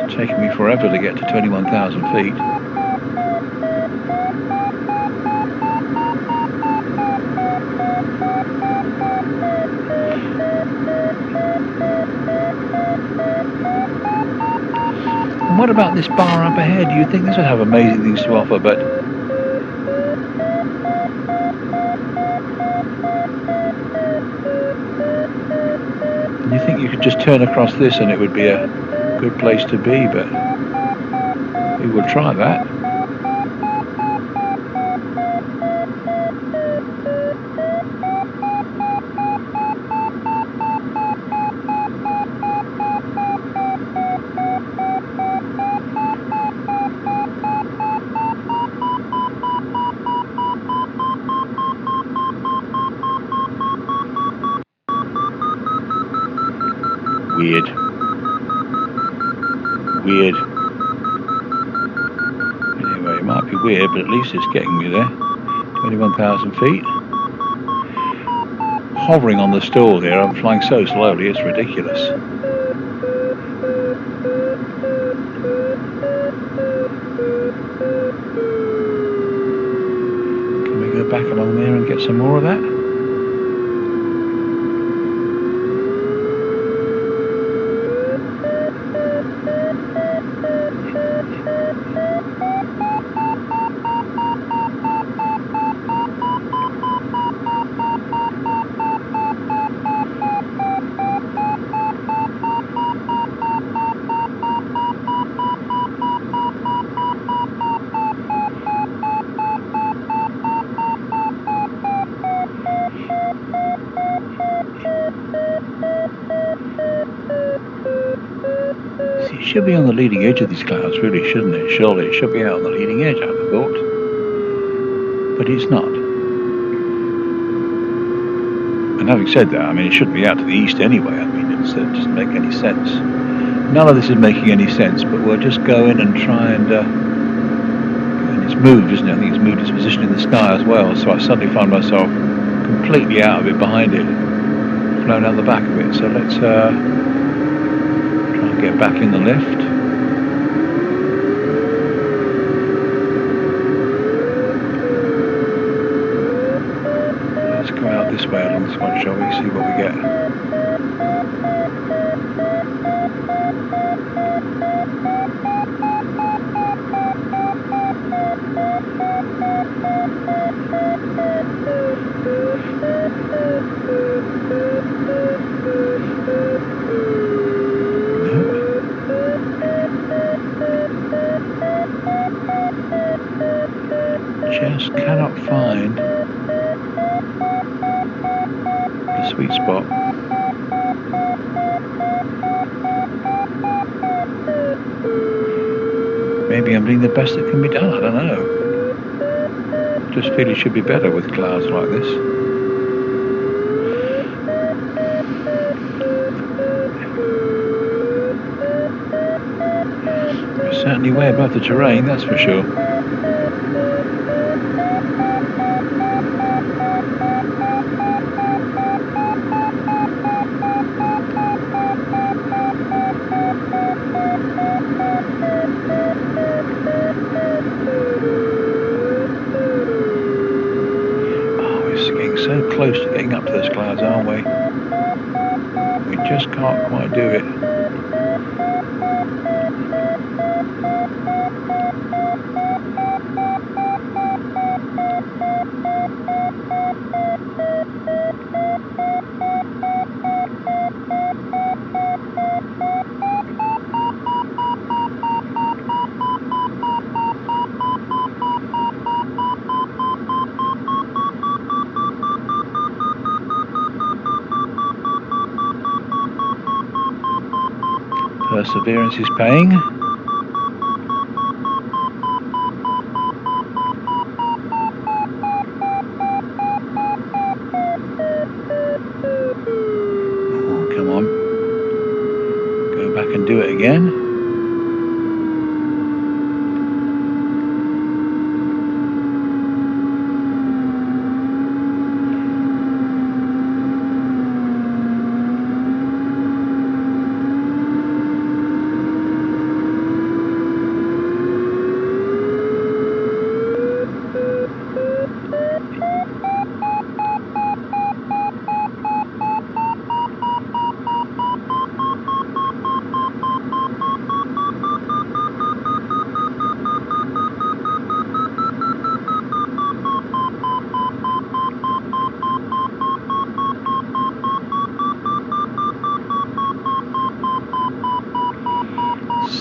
S2: It's taking me forever to get to 21,000 feet. And what about this bar up ahead? You think this would have amazing things to offer, but you think you could just turn across this and it would be a good place to be, but we will try that. Weird. Anyway, it might be weird, but at least it's getting me there. 21,000 feet. Hovering on the stall here, I'm flying so slowly, it's ridiculous. Can we go back along there and get some more of that? It should be on the leading edge of these clouds, really, shouldn't it? Surely it should be out on the leading edge, I would have thought. But it's not. And having said that, I mean, it shouldn't be out to the east anyway. I mean, it doesn't make any sense. None of this is making any sense, but we'll just go in and try and it's moved, isn't it? I think it's moved its position in the sky as well, so I suddenly find myself completely out of it, behind it, flown out the back of it. So let's try and get back in the lift. Let's go out this way along this one, shall we? See what we get. Just cannot find the sweet spot. Maybe I'm doing the best that can be done, I don't know. Just feel it should be better with clouds like this. We're certainly way above the terrain, that's for sure. So close to getting up to those clouds, aren't we? We just can't quite do it. Perseverance is paying. Oh, come on. Go back and do it again.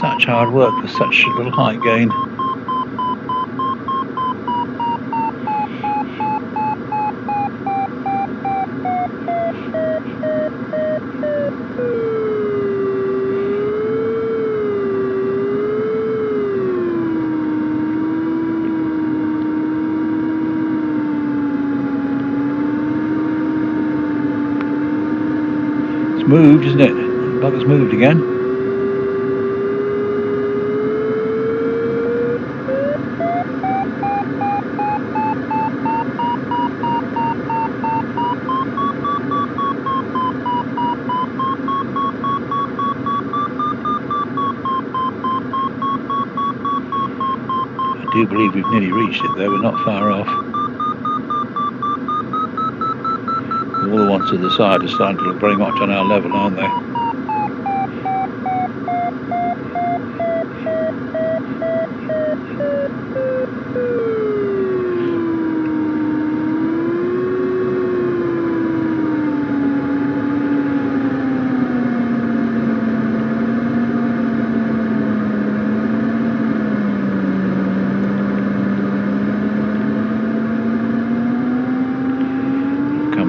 S2: Such hard work for such little height gain. It's moved, isn't it? The bugger's moved again. I do believe we've nearly reached it though, we're not far off. All the ones to the side are starting to look very much on our level, aren't they?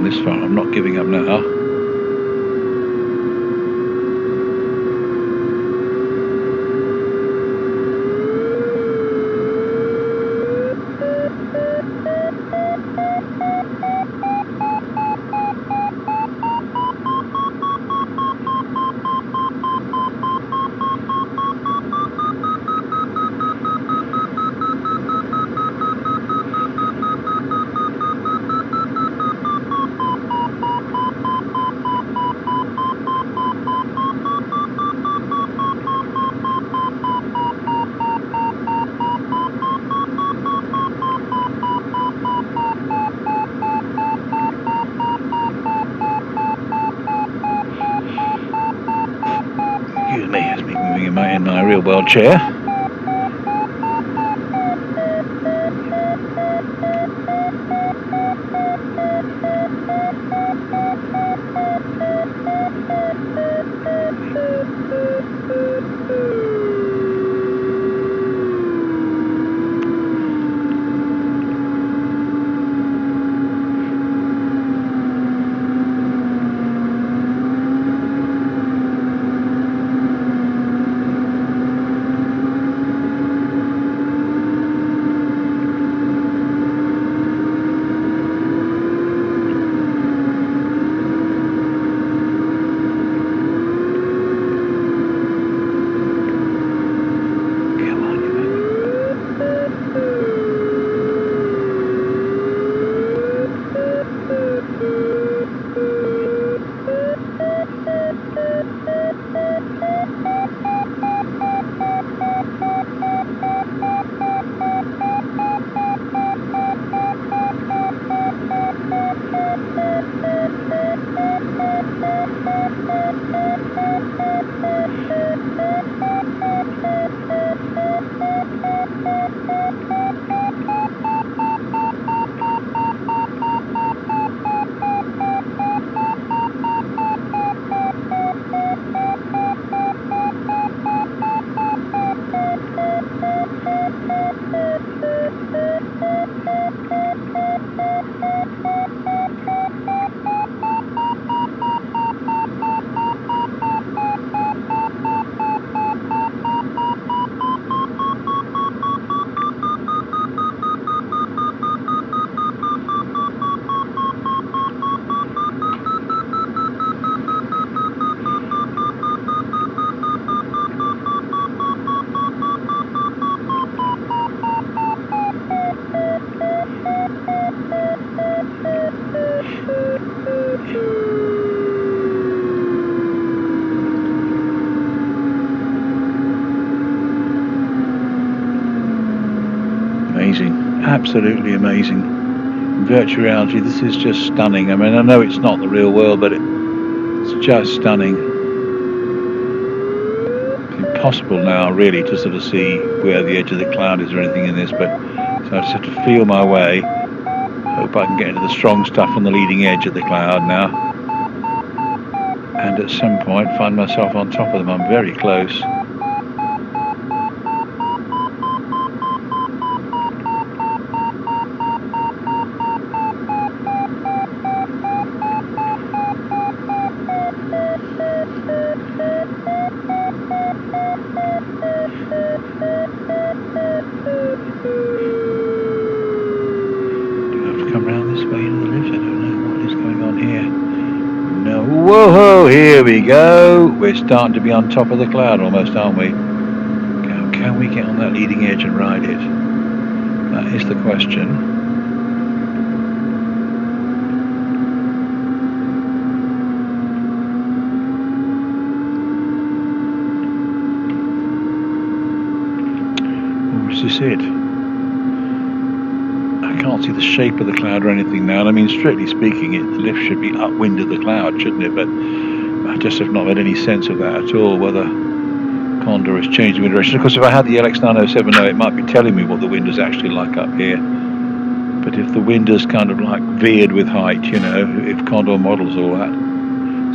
S2: This far, I'm not giving up now. Excuse me, it's me moving in my real world chair. absolutely amazing. In virtual reality, this is just stunning. I mean, I know it's not the real world, but it's just stunning. It's impossible now, really, to sort of see where the edge of the cloud is or anything in this, but so I just have to feel my way. Hope I can get into the strong stuff on the leading edge of the cloud now. And at some point find myself on top of them. I'm very close. Whoa, here we go. We're starting to be on top of the cloud almost, aren't we? Can we get on that leading edge and ride it? That is the question. Or is this it? I can't see the shape of the cloud or anything now. And I mean, strictly speaking, the lift should be upwind of the cloud, shouldn't it? But I just have not had any sense of that at all, whether Condor has changed the wind direction. Of course, if I had the LX9070, it might be telling me what the wind is actually like up here. But if the wind is kind of like veered with height, you know, if Condor models all that.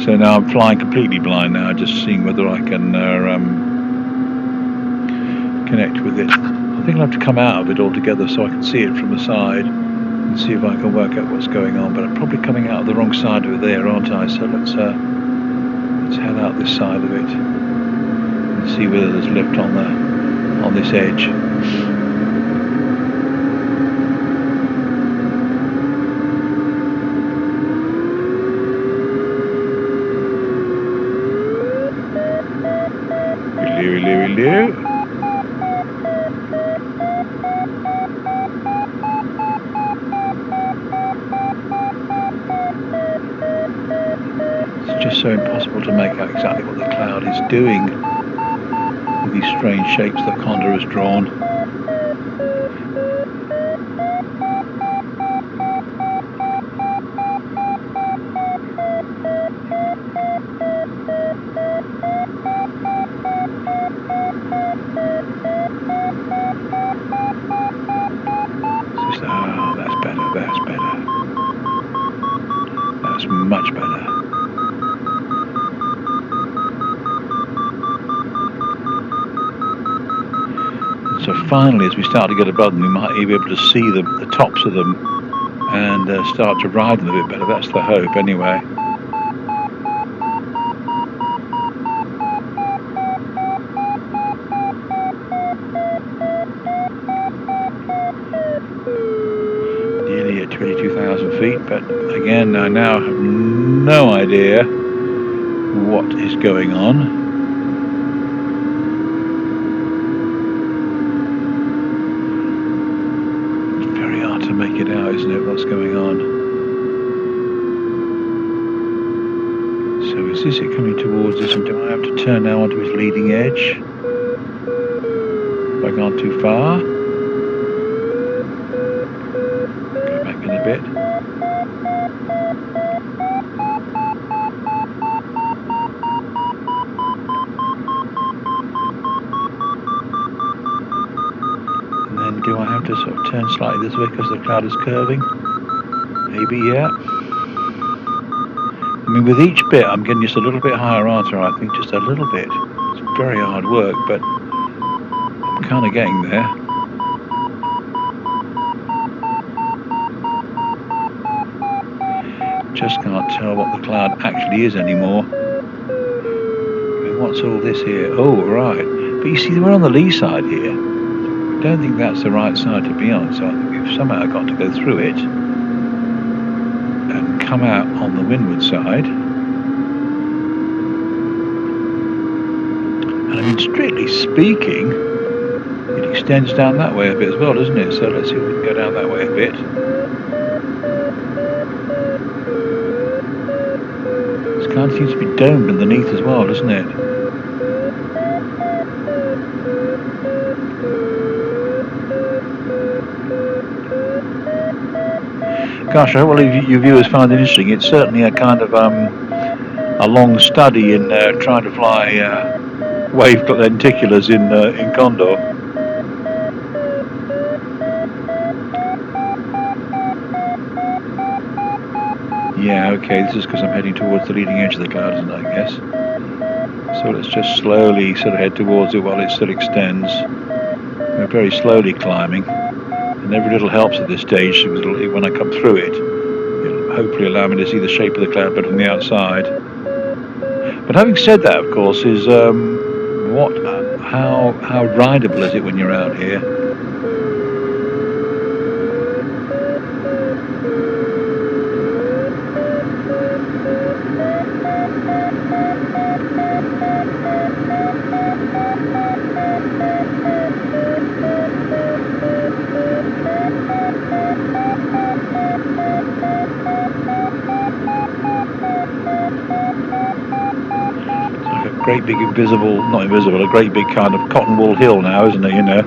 S2: So now I'm flying completely blind now, just seeing whether I can connect with it. I think I'll have to come out of it altogether so I can see it from the side and see if I can work out what's going on. But I'm probably coming out of the wrong side of it there, aren't I? So let's head out this side of it and see whether there's lift on this edge. Hello. So impossible to make out exactly what the cloud is doing with these strange shapes that Condor has drawn. Oh, that's better, that's better. That's much better. So finally, as we start to get above them, we might be able to see the tops of them and start to ride them a bit better. That's the hope, anyway. Nearly at 22,000 feet, but again, I now have no idea what is going on. Make it out, isn't it, what's going on? So is it coming towards us, and do I have to turn now onto its leading edge? Have I gone too far? Go back in a bit. Do I have to sort of turn slightly this way because the cloud is curving? Maybe, yeah. I mean, with each bit, I'm getting just a little bit higher, aren't I? I think just a little bit. It's very hard work, but I'm kind of getting there. Just can't tell what the cloud actually is anymore. I mean, what's all this here? Oh, right. But you see, we're on the lee side here. I don't think that's the right side to be on, so I think we've somehow got to go through it and come out on the windward side. And I mean, strictly speaking, it extends down that way a bit as well, doesn't it? So let's see if we can go down that way a bit. This kind of seems to be domed underneath as well, doesn't it? Gosh, I hope all of you viewers found it interesting. It's certainly a kind of a long study in trying to fly wave lenticulars in Condor. Yeah, okay, this is because I'm heading towards the leading edge of the cloud, isn't it, I guess? So let's just slowly sort of head towards it while it still extends. We're very slowly climbing, and every little helps at this stage. When I come through it, it'll hopefully allow me to see the shape of the cloud better from the outside. But having said that, of course, is how rideable is it when you're out here? Great big not invisible, a great big kind of cotton wool hill now, isn't it, you know?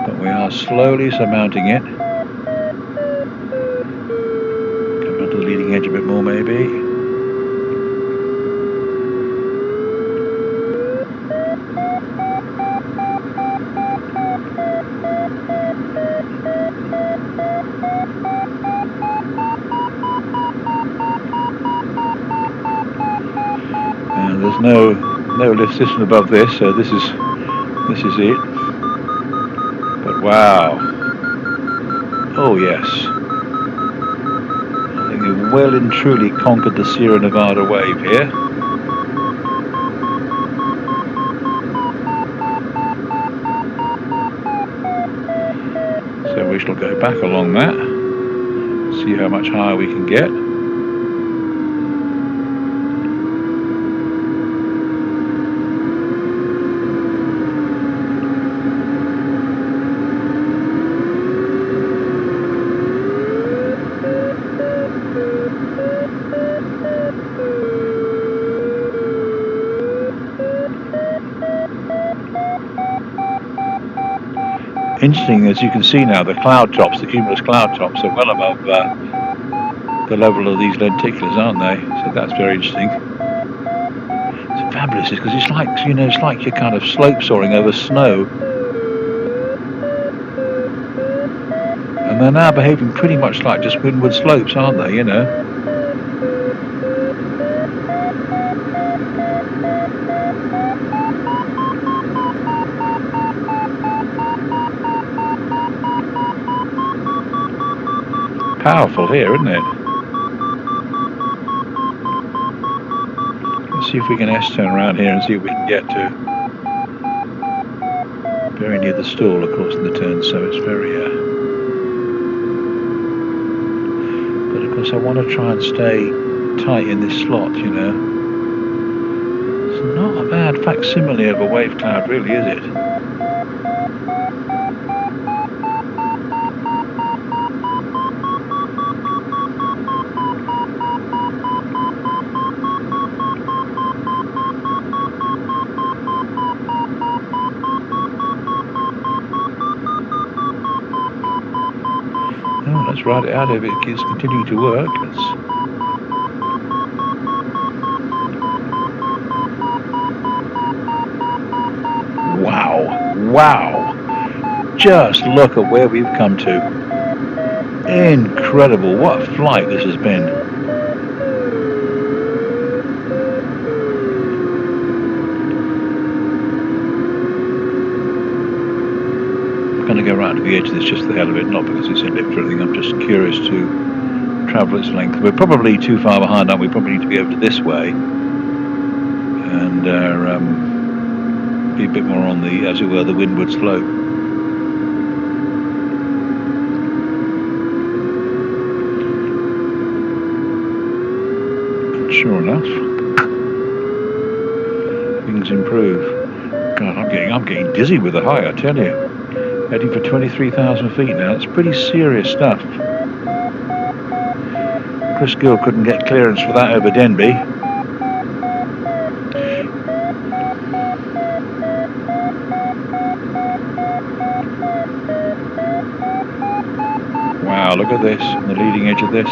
S2: But we are slowly surmounting it. Come onto the leading edge a bit more, maybe. There's no lift system above this, so this is it. But wow, oh yes, I think we've well and truly conquered the Sierra Nevada wave here. So we shall go back along that, see how much higher we can get. Interesting, as you can see now, the cloud tops, the cumulus cloud tops, are well above the level of these lenticulars, aren't they? So that's very interesting. It's fabulous because it's like, you know, it's like you're kind of slope soaring over snow. And they're now behaving pretty much like just windward slopes, aren't they, you know? Powerful here, isn't it? Let's see if we can S-turn around here and see if we can get to very near the stall, of course, in the turn, so it's very but of course I want to try and stay tight in this slot, you know. It's not a bad facsimile of a wave cloud, really, is it? Let's ride it out if it keeps continuing to work. Wow! Just look at where we've come to. Incredible! What a flight this has been. I'm going to go right to the edge of this just for the hell of it, not because it's a lift or anything. I'm just curious to travel its length. We're probably too far behind, aren't we? Probably need to be over to this way and be a bit more on the, as it were, the windward slope. And sure enough, things improve. God, I'm getting dizzy with the high, I tell you. Heading for 23,000 feet now. It's pretty serious stuff. Chris Gill couldn't get clearance for that over Denby. look at this, on the leading edge of this.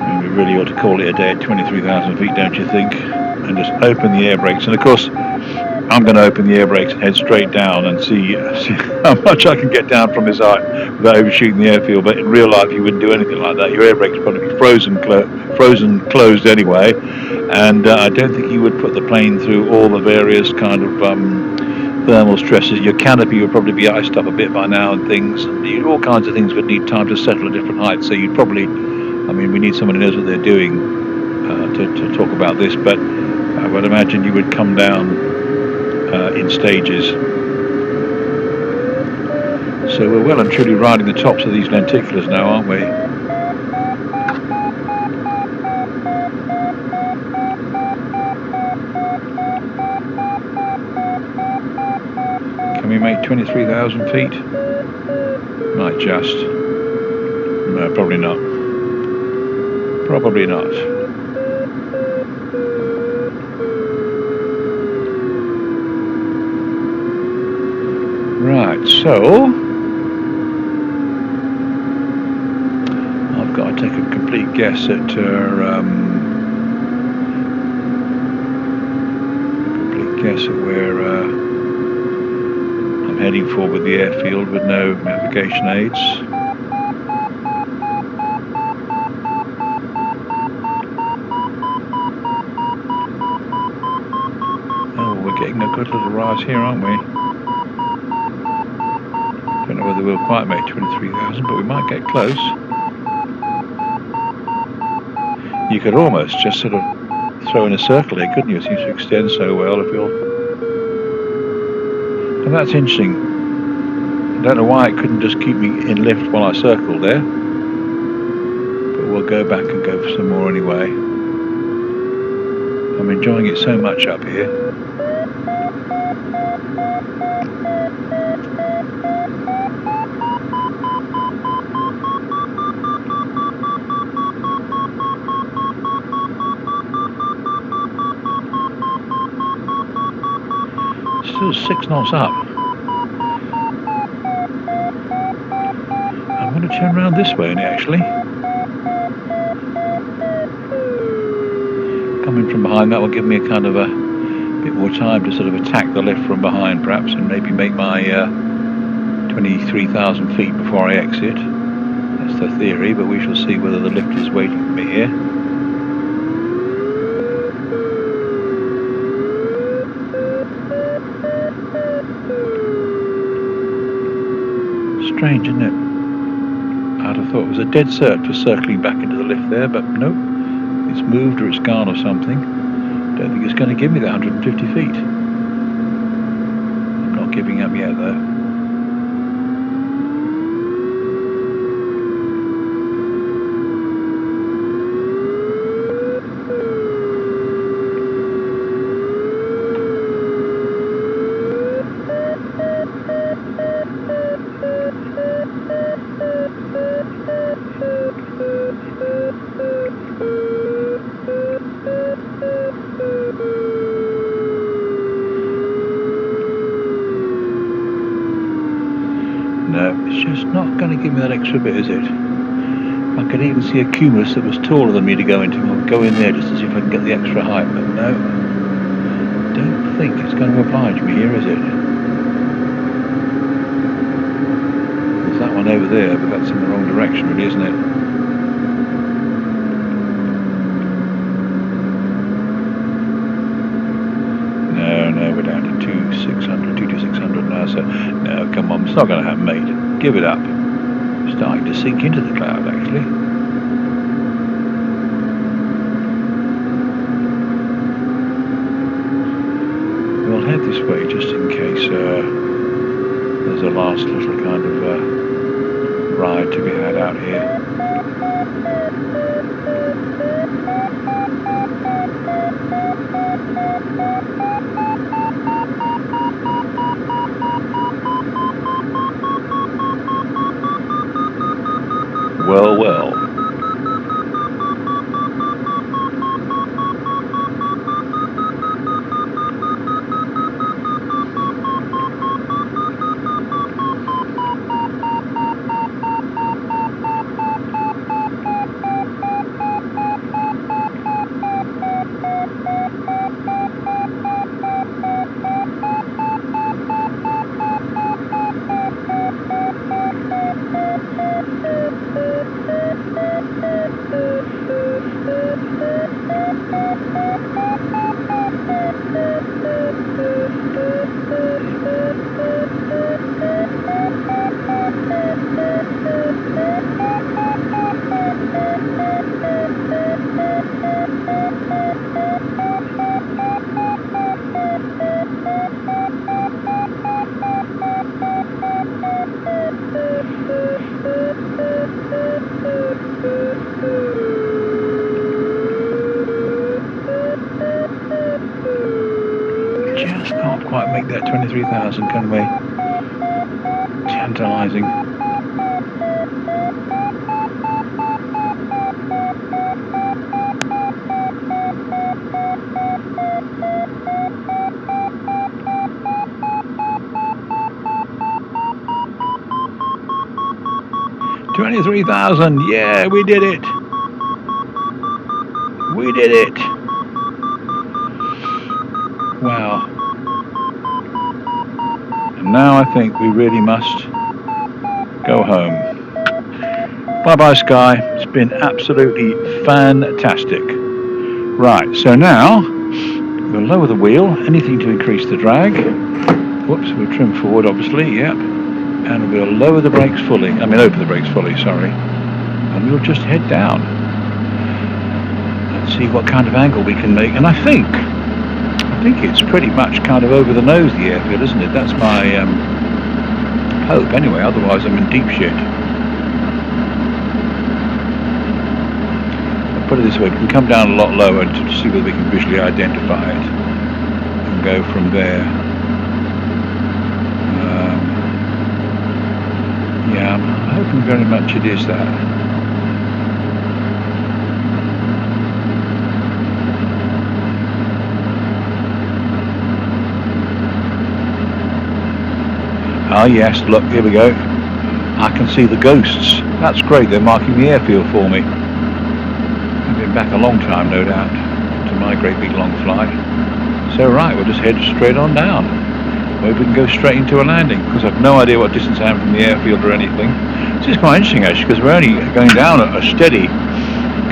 S2: And we really ought to call it a day at 23,000 feet, don't you think? And just open the air brakes. And of course, I'm going to open the air brakes and head straight down and see how much I can get down from this height without overshooting the airfield. But in real life, you wouldn't do anything like that. Your air brakes would probably be frozen closed anyway. And I don't think you would put the plane through all the various kind of thermal stresses. Your canopy would probably be iced up a bit by now and things. And all kinds of things would need time to settle at different heights. So you'd probably, I mean, we need someone who knows what they're doing to talk about this. But I would imagine you would come down in stages. So we're well and truly riding the tops of these lenticulars now, aren't we? Can we make 23,000 feet? Might just. No, probably not. Probably not. Right, so I've got to take a complete guess at where I'm heading for with the airfield with no navigation aids. Oh, we're getting a good little rise here, aren't we? Don't know whether we'll quite make 23,000, but we might get close. You could almost just sort of throw in a circle here, couldn't you? It seems to extend so well if you'll... And that's interesting. I don't know why it couldn't just keep me in lift while I circled there. But we'll go back and go for some more anyway. I'm enjoying it so much up here. Still 6 knots up. I'm going to turn around this way actually. Coming from behind, that will give me a kind of a bit more time to sort of attack the lift from behind perhaps, and maybe make my 23,000 feet before I exit. That's the theory, but we shall see whether the lift is waiting for me here. Strange, isn't it? I'd have thought it was a dead cert for circling back into the lift there, but nope. It's moved or it's gone or something. Don't think it's going to give me that 150 feet. I'm not giving up yet though. No, it's just not going to give me that extra bit, is it? I could even see a cumulus that was taller than me to go into. I'll go in there just to see if I can get the extra height, but no. Don't think it's going to oblige me here, is it? There's that one over there, but that's in the wrong direction really, isn't it? No, we're down to 2,600 now, so no, come on, it's not going to happen, mate. Give it up. It's starting to sink into the cloud, actually. We'll head this way just in case there's a last little kind of ride to be had out here. Well, well. Just can't quite make that 23,000, can we? Tantalising. $23,000, yeah, we did it. We did it. Wow. And now I think we really must go home. Bye-bye, Sky. It's been absolutely fantastic. Right, so now we'll lower the wheel, anything to increase the drag. Whoops, we'll trim forward, obviously, yep. And we'll lower the brakes fully, open the brakes fully, sorry. And we'll just head down. Let's see what kind of angle we can make. And I think it's pretty much kind of over the nose, the airfield, isn't it? That's my hope, anyway, otherwise I'm in deep shit. I'll put it this way, we can come down a lot lower to see whether we can visually identify it and go from there. Yeah, I'm hoping very much it is that. Ah yes, look, here we go. I can see the ghosts. That's great, they're marking the airfield for me. I've been back a long time, no doubt, to my great big long flight. So right, we'll just head straight on down. Maybe we can go straight into a landing, because I've no idea what distance I am from the airfield or anything. This is quite interesting actually, because we're only going down at a steady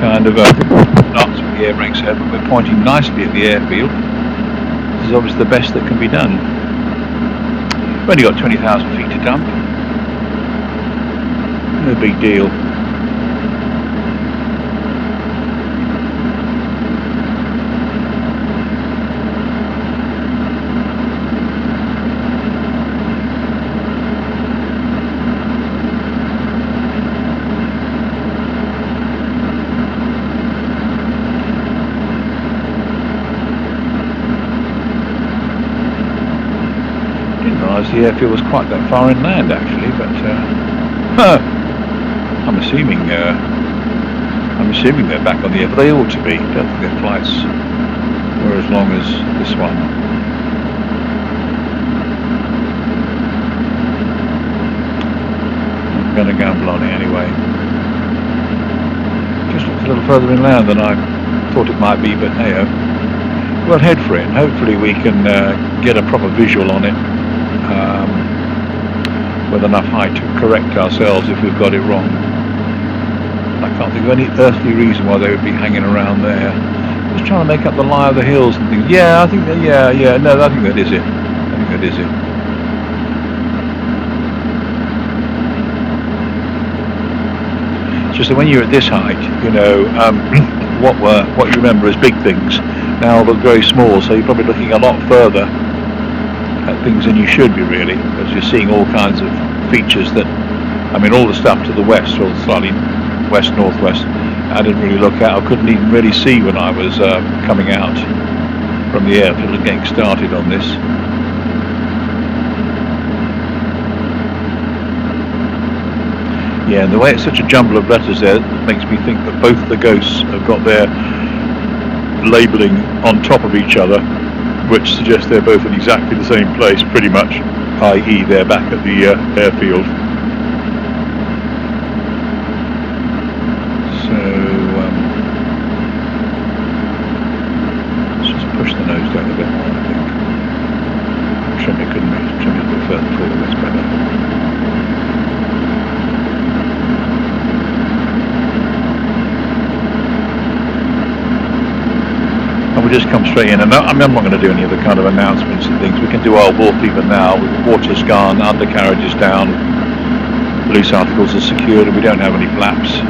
S2: kind of knots with the air brakes here, but we're pointing nicely at the airfield. This is obviously the best that can be done. We've only got 20,000 feet to dump. No big deal. The airfield was quite that far inland actually, but I'm assuming they're back on the air, but they ought to be. I don't think their flights were as long as this one. I'm going to gamble on it anyway. Just looks a little further inland than I thought it might be, but hey, we'll head for it and hopefully we can get a proper visual on it. With enough height to correct ourselves if we've got it wrong. I can't think of any earthly reason why they would be hanging around there. Just trying to make up the lie of the hills and things. Yeah, I think that, no, I think that is it. I think that is it. It's just that when you're at this height, you know, what you remember as big things now look very small, so you're probably looking a lot further at things than you should be really, because you're seeing all kinds of features that, all the stuff to the west, or slightly west-northwest, I didn't really look at, I couldn't even really see when I was coming out from the airfield and getting started on this. Yeah, and the way it's such a jumble of letters there, it makes me think that both the ghosts have got their labelling on top of each other, which suggests they're both in exactly the same place, pretty much, i.e. they're back at the airfield. So, let's just push the nose down a bit more, I think. Trim it, couldn't we? Trim it a bit further forward, that's better. And we just come straight in, and I'm not going to do any of the kind of announcements and things. We can do our wharf even now. Water's gone, undercarriage is down, loose articles are secured, and we don't have any flaps.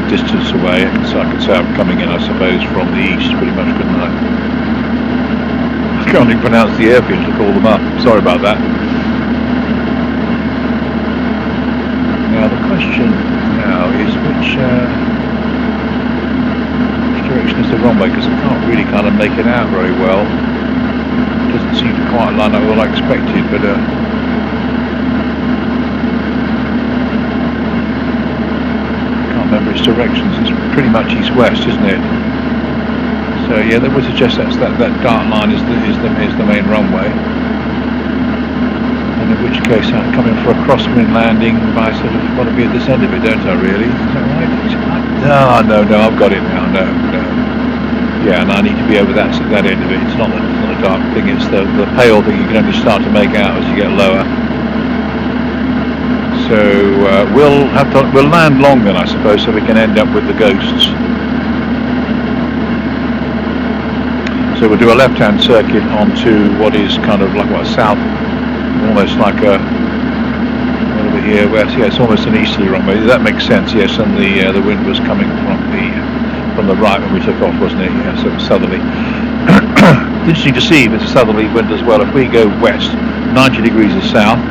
S2: distance away, so I could say I'm coming in, I suppose, from the east pretty much, couldn't I? I can't even pronounce the airfields to call them up. Sorry about that. Now the question now is which direction is the runway, because I can't really kind of make it out very well. It doesn't seem to quite line up what I expected, but remember its directions. It's pretty much east-west, isn't it? So yeah, that would suggest that dark line is the main runway. And in which case I'm coming for a crosswind landing by sort of want to be at this end of it, don't I? Really? Is that right? No, I've got it now. No. Yeah, and I need to be over that end of it. It's not a dark thing. It's the pale thing you can only start to make out as you get lower. So we'll land long then, I suppose, so we can end up with the ghosts. So we'll do a left-hand circuit onto what is kind of like south, almost like a what over here, west. Yeah, it's almost an easterly runway. That makes sense. Yes, and the wind was coming from the right when we took off, wasn't it? Yeah, so it was southerly. Interesting to see if it's a southerly wind as well. If we go west, 90 degrees is south.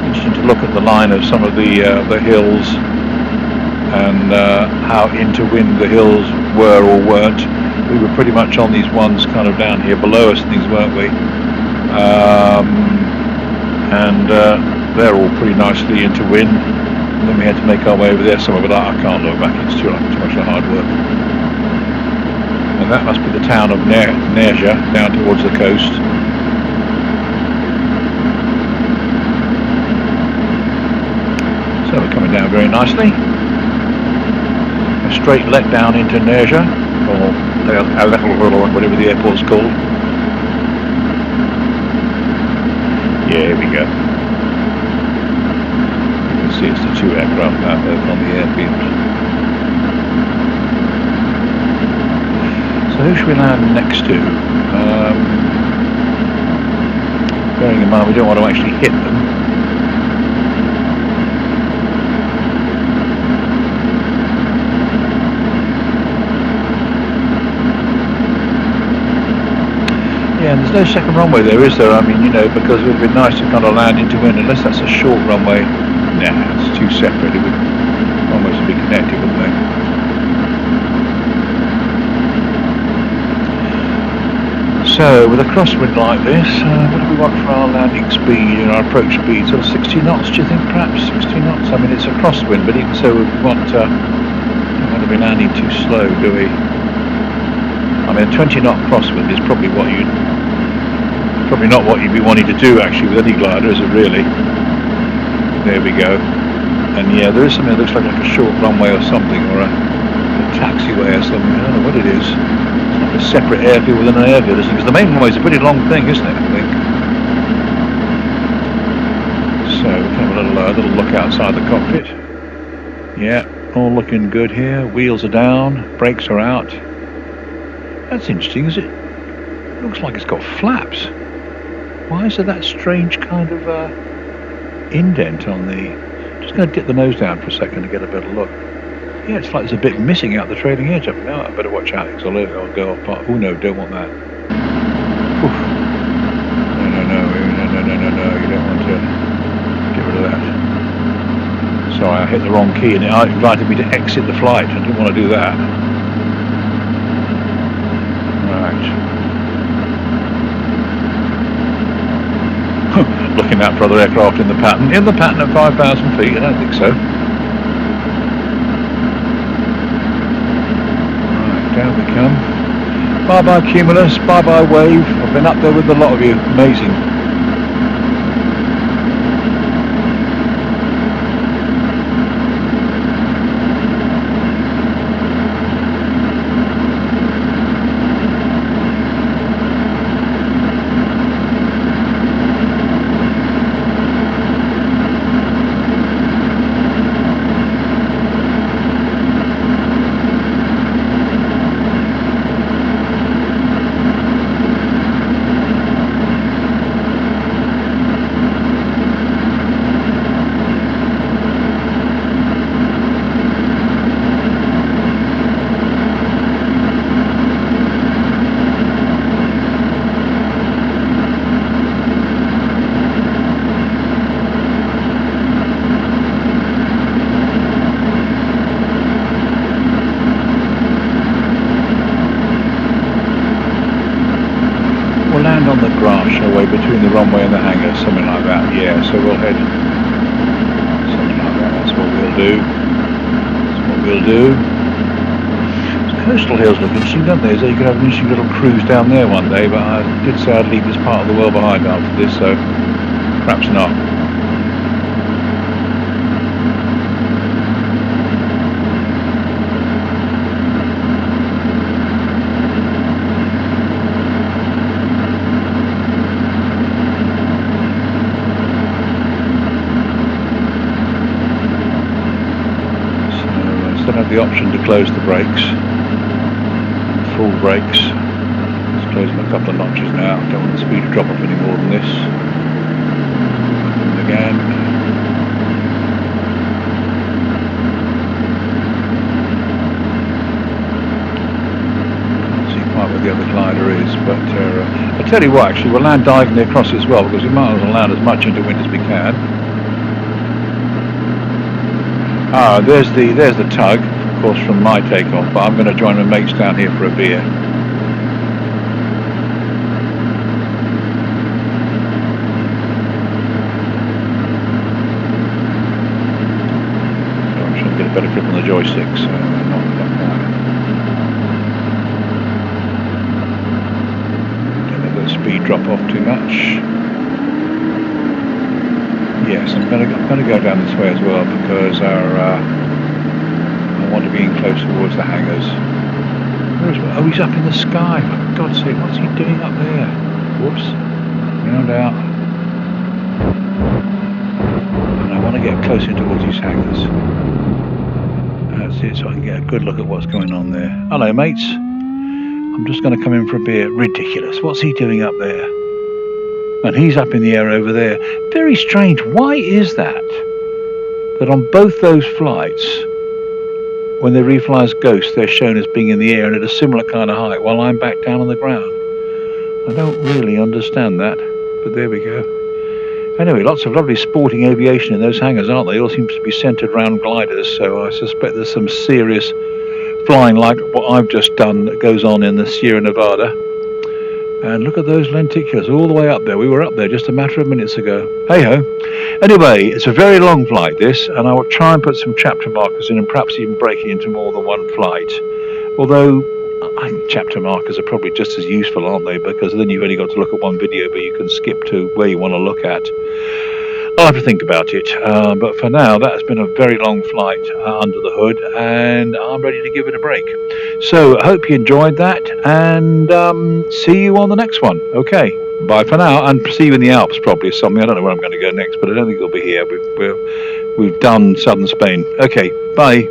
S2: Interesting to look at the line of some of the hills and how into wind the hills were or weren't. We were pretty much on these ones kind of down here below us and things, weren't we? And they're all pretty nicely into wind. And then we had to make our way over there. Some of it I can't look back, it's too much of hard work. And that must be the town of Nerja down towards the coast. So we're coming down very nicely. A straight let down into Nerja, or whatever the airport's called. Yeah, here we go. You can see it's the two aircraft now, both on the airfield. So who should we land next to? Bearing in mind we don't want to actually hit them. Yeah, and there's no second runway there, is there? I mean, you know, because it would be nice to kind of land into wind, unless that's a short runway. Nah, it's too separate. It would almost be connected, wouldn't they? So, with a crosswind like this, what do we want for our landing speed and our approach speed? Sort of 60 knots, do you think, perhaps? 60 knots? I mean, it's a crosswind, but even so, we don't want to be landing too slow, do we? I mean, a 20-knot crosswind is probably not what you'd be wanting to do actually with any glider, is it really? There we go. And yeah, there is something that looks like a short runway or something, or a taxiway or something. I don't know what it is. It's like a separate airfield within an airfield, isn't it? Because the main runway is a pretty long thing, isn't it, I think? So we can have a little look outside the cockpit. Yeah, all looking good here. Wheels are down, brakes are out. That's interesting, is it? It looks like it's got flaps. Why is there that strange kind of indent on the... Just going to dip the nose down for a second to get a better look. Yeah, it's like there's a bit missing out the trailing edge up now. I better watch out, because I'll go off part. Oh no, don't want that. Oof. No, you don't want to get rid of that. Sorry, I hit the wrong key and it invited me to exit the flight. I didn't want to do that. Right. Looking out for other aircraft in the pattern. In the pattern at 5,000 feet? I don't think so. Right, down we come. Bye bye Cumulus, bye bye Wave. I've been up there with a lot of you. Amazing. branch away between the runway and the hangar, something like that. Yeah, so we'll head something like that. That's what we'll do. That's what we'll do. Coastal hills look interesting, don't they? So you could have an interesting little cruise down there one day, but I did say I'd leave this part of the world behind after this, so perhaps not. So I still have the option to close the brakes. Full brakes. Let's close them a couple of notches now. Don't want the speed to drop off any more than this. Open them again. Can't see quite where the other glider is, but I'll tell you what, actually we'll land diagonally across as well, because we might as well land as much into wind as we can. Ah, there's the tug. From my takeoff, but I'm going to join my mates down here for a beer. So I'm trying to get a better grip on the joystick, so not quite. Don't let the speed drop off too much. Yes, I'm going to go down this way as well, because I want to be in close towards the hangars. Oh, he's up in the sky, for God's sake, what's he doing up there? Whoops. Round out. And I want to get closer towards these hangars. That's it, so I can get a good look at what's going on there. Hello, mates. I'm just going to come in for a beer. Ridiculous. What's he doing up there? And he's up in the air over there. Very strange. Why is that? That on both those flights, when they refly as ghosts, they're shown as being in the air and at a similar kind of height, while I'm back down on the ground. I don't really understand that, but there we go. Anyway, lots of lovely sporting aviation in those hangars, aren't they? All seems to be centered around gliders, so I suspect there's some serious flying like what I've just done that goes on in the Sierra Nevada. And look at those lenticulars all the way up there. We were up there just a matter of minutes ago. Hey-ho. Anyway, it's a very long flight, this, and I will try and put some chapter markers in and perhaps even break it into more than one flight. Although, I think chapter markers are probably just as useful, aren't they? Because then you've only got to look at one video, but you can skip to where you want to look at. I'll have to think about it. But for now, that has been a very long flight under the hood, and I'm ready to give it a break. So, I hope you enjoyed that, and see you on the next one. Okay, bye for now, and see you in the Alps probably or something. I don't know where I'm going to go next, but I don't think it'll be here. We've done southern Spain. Okay, bye.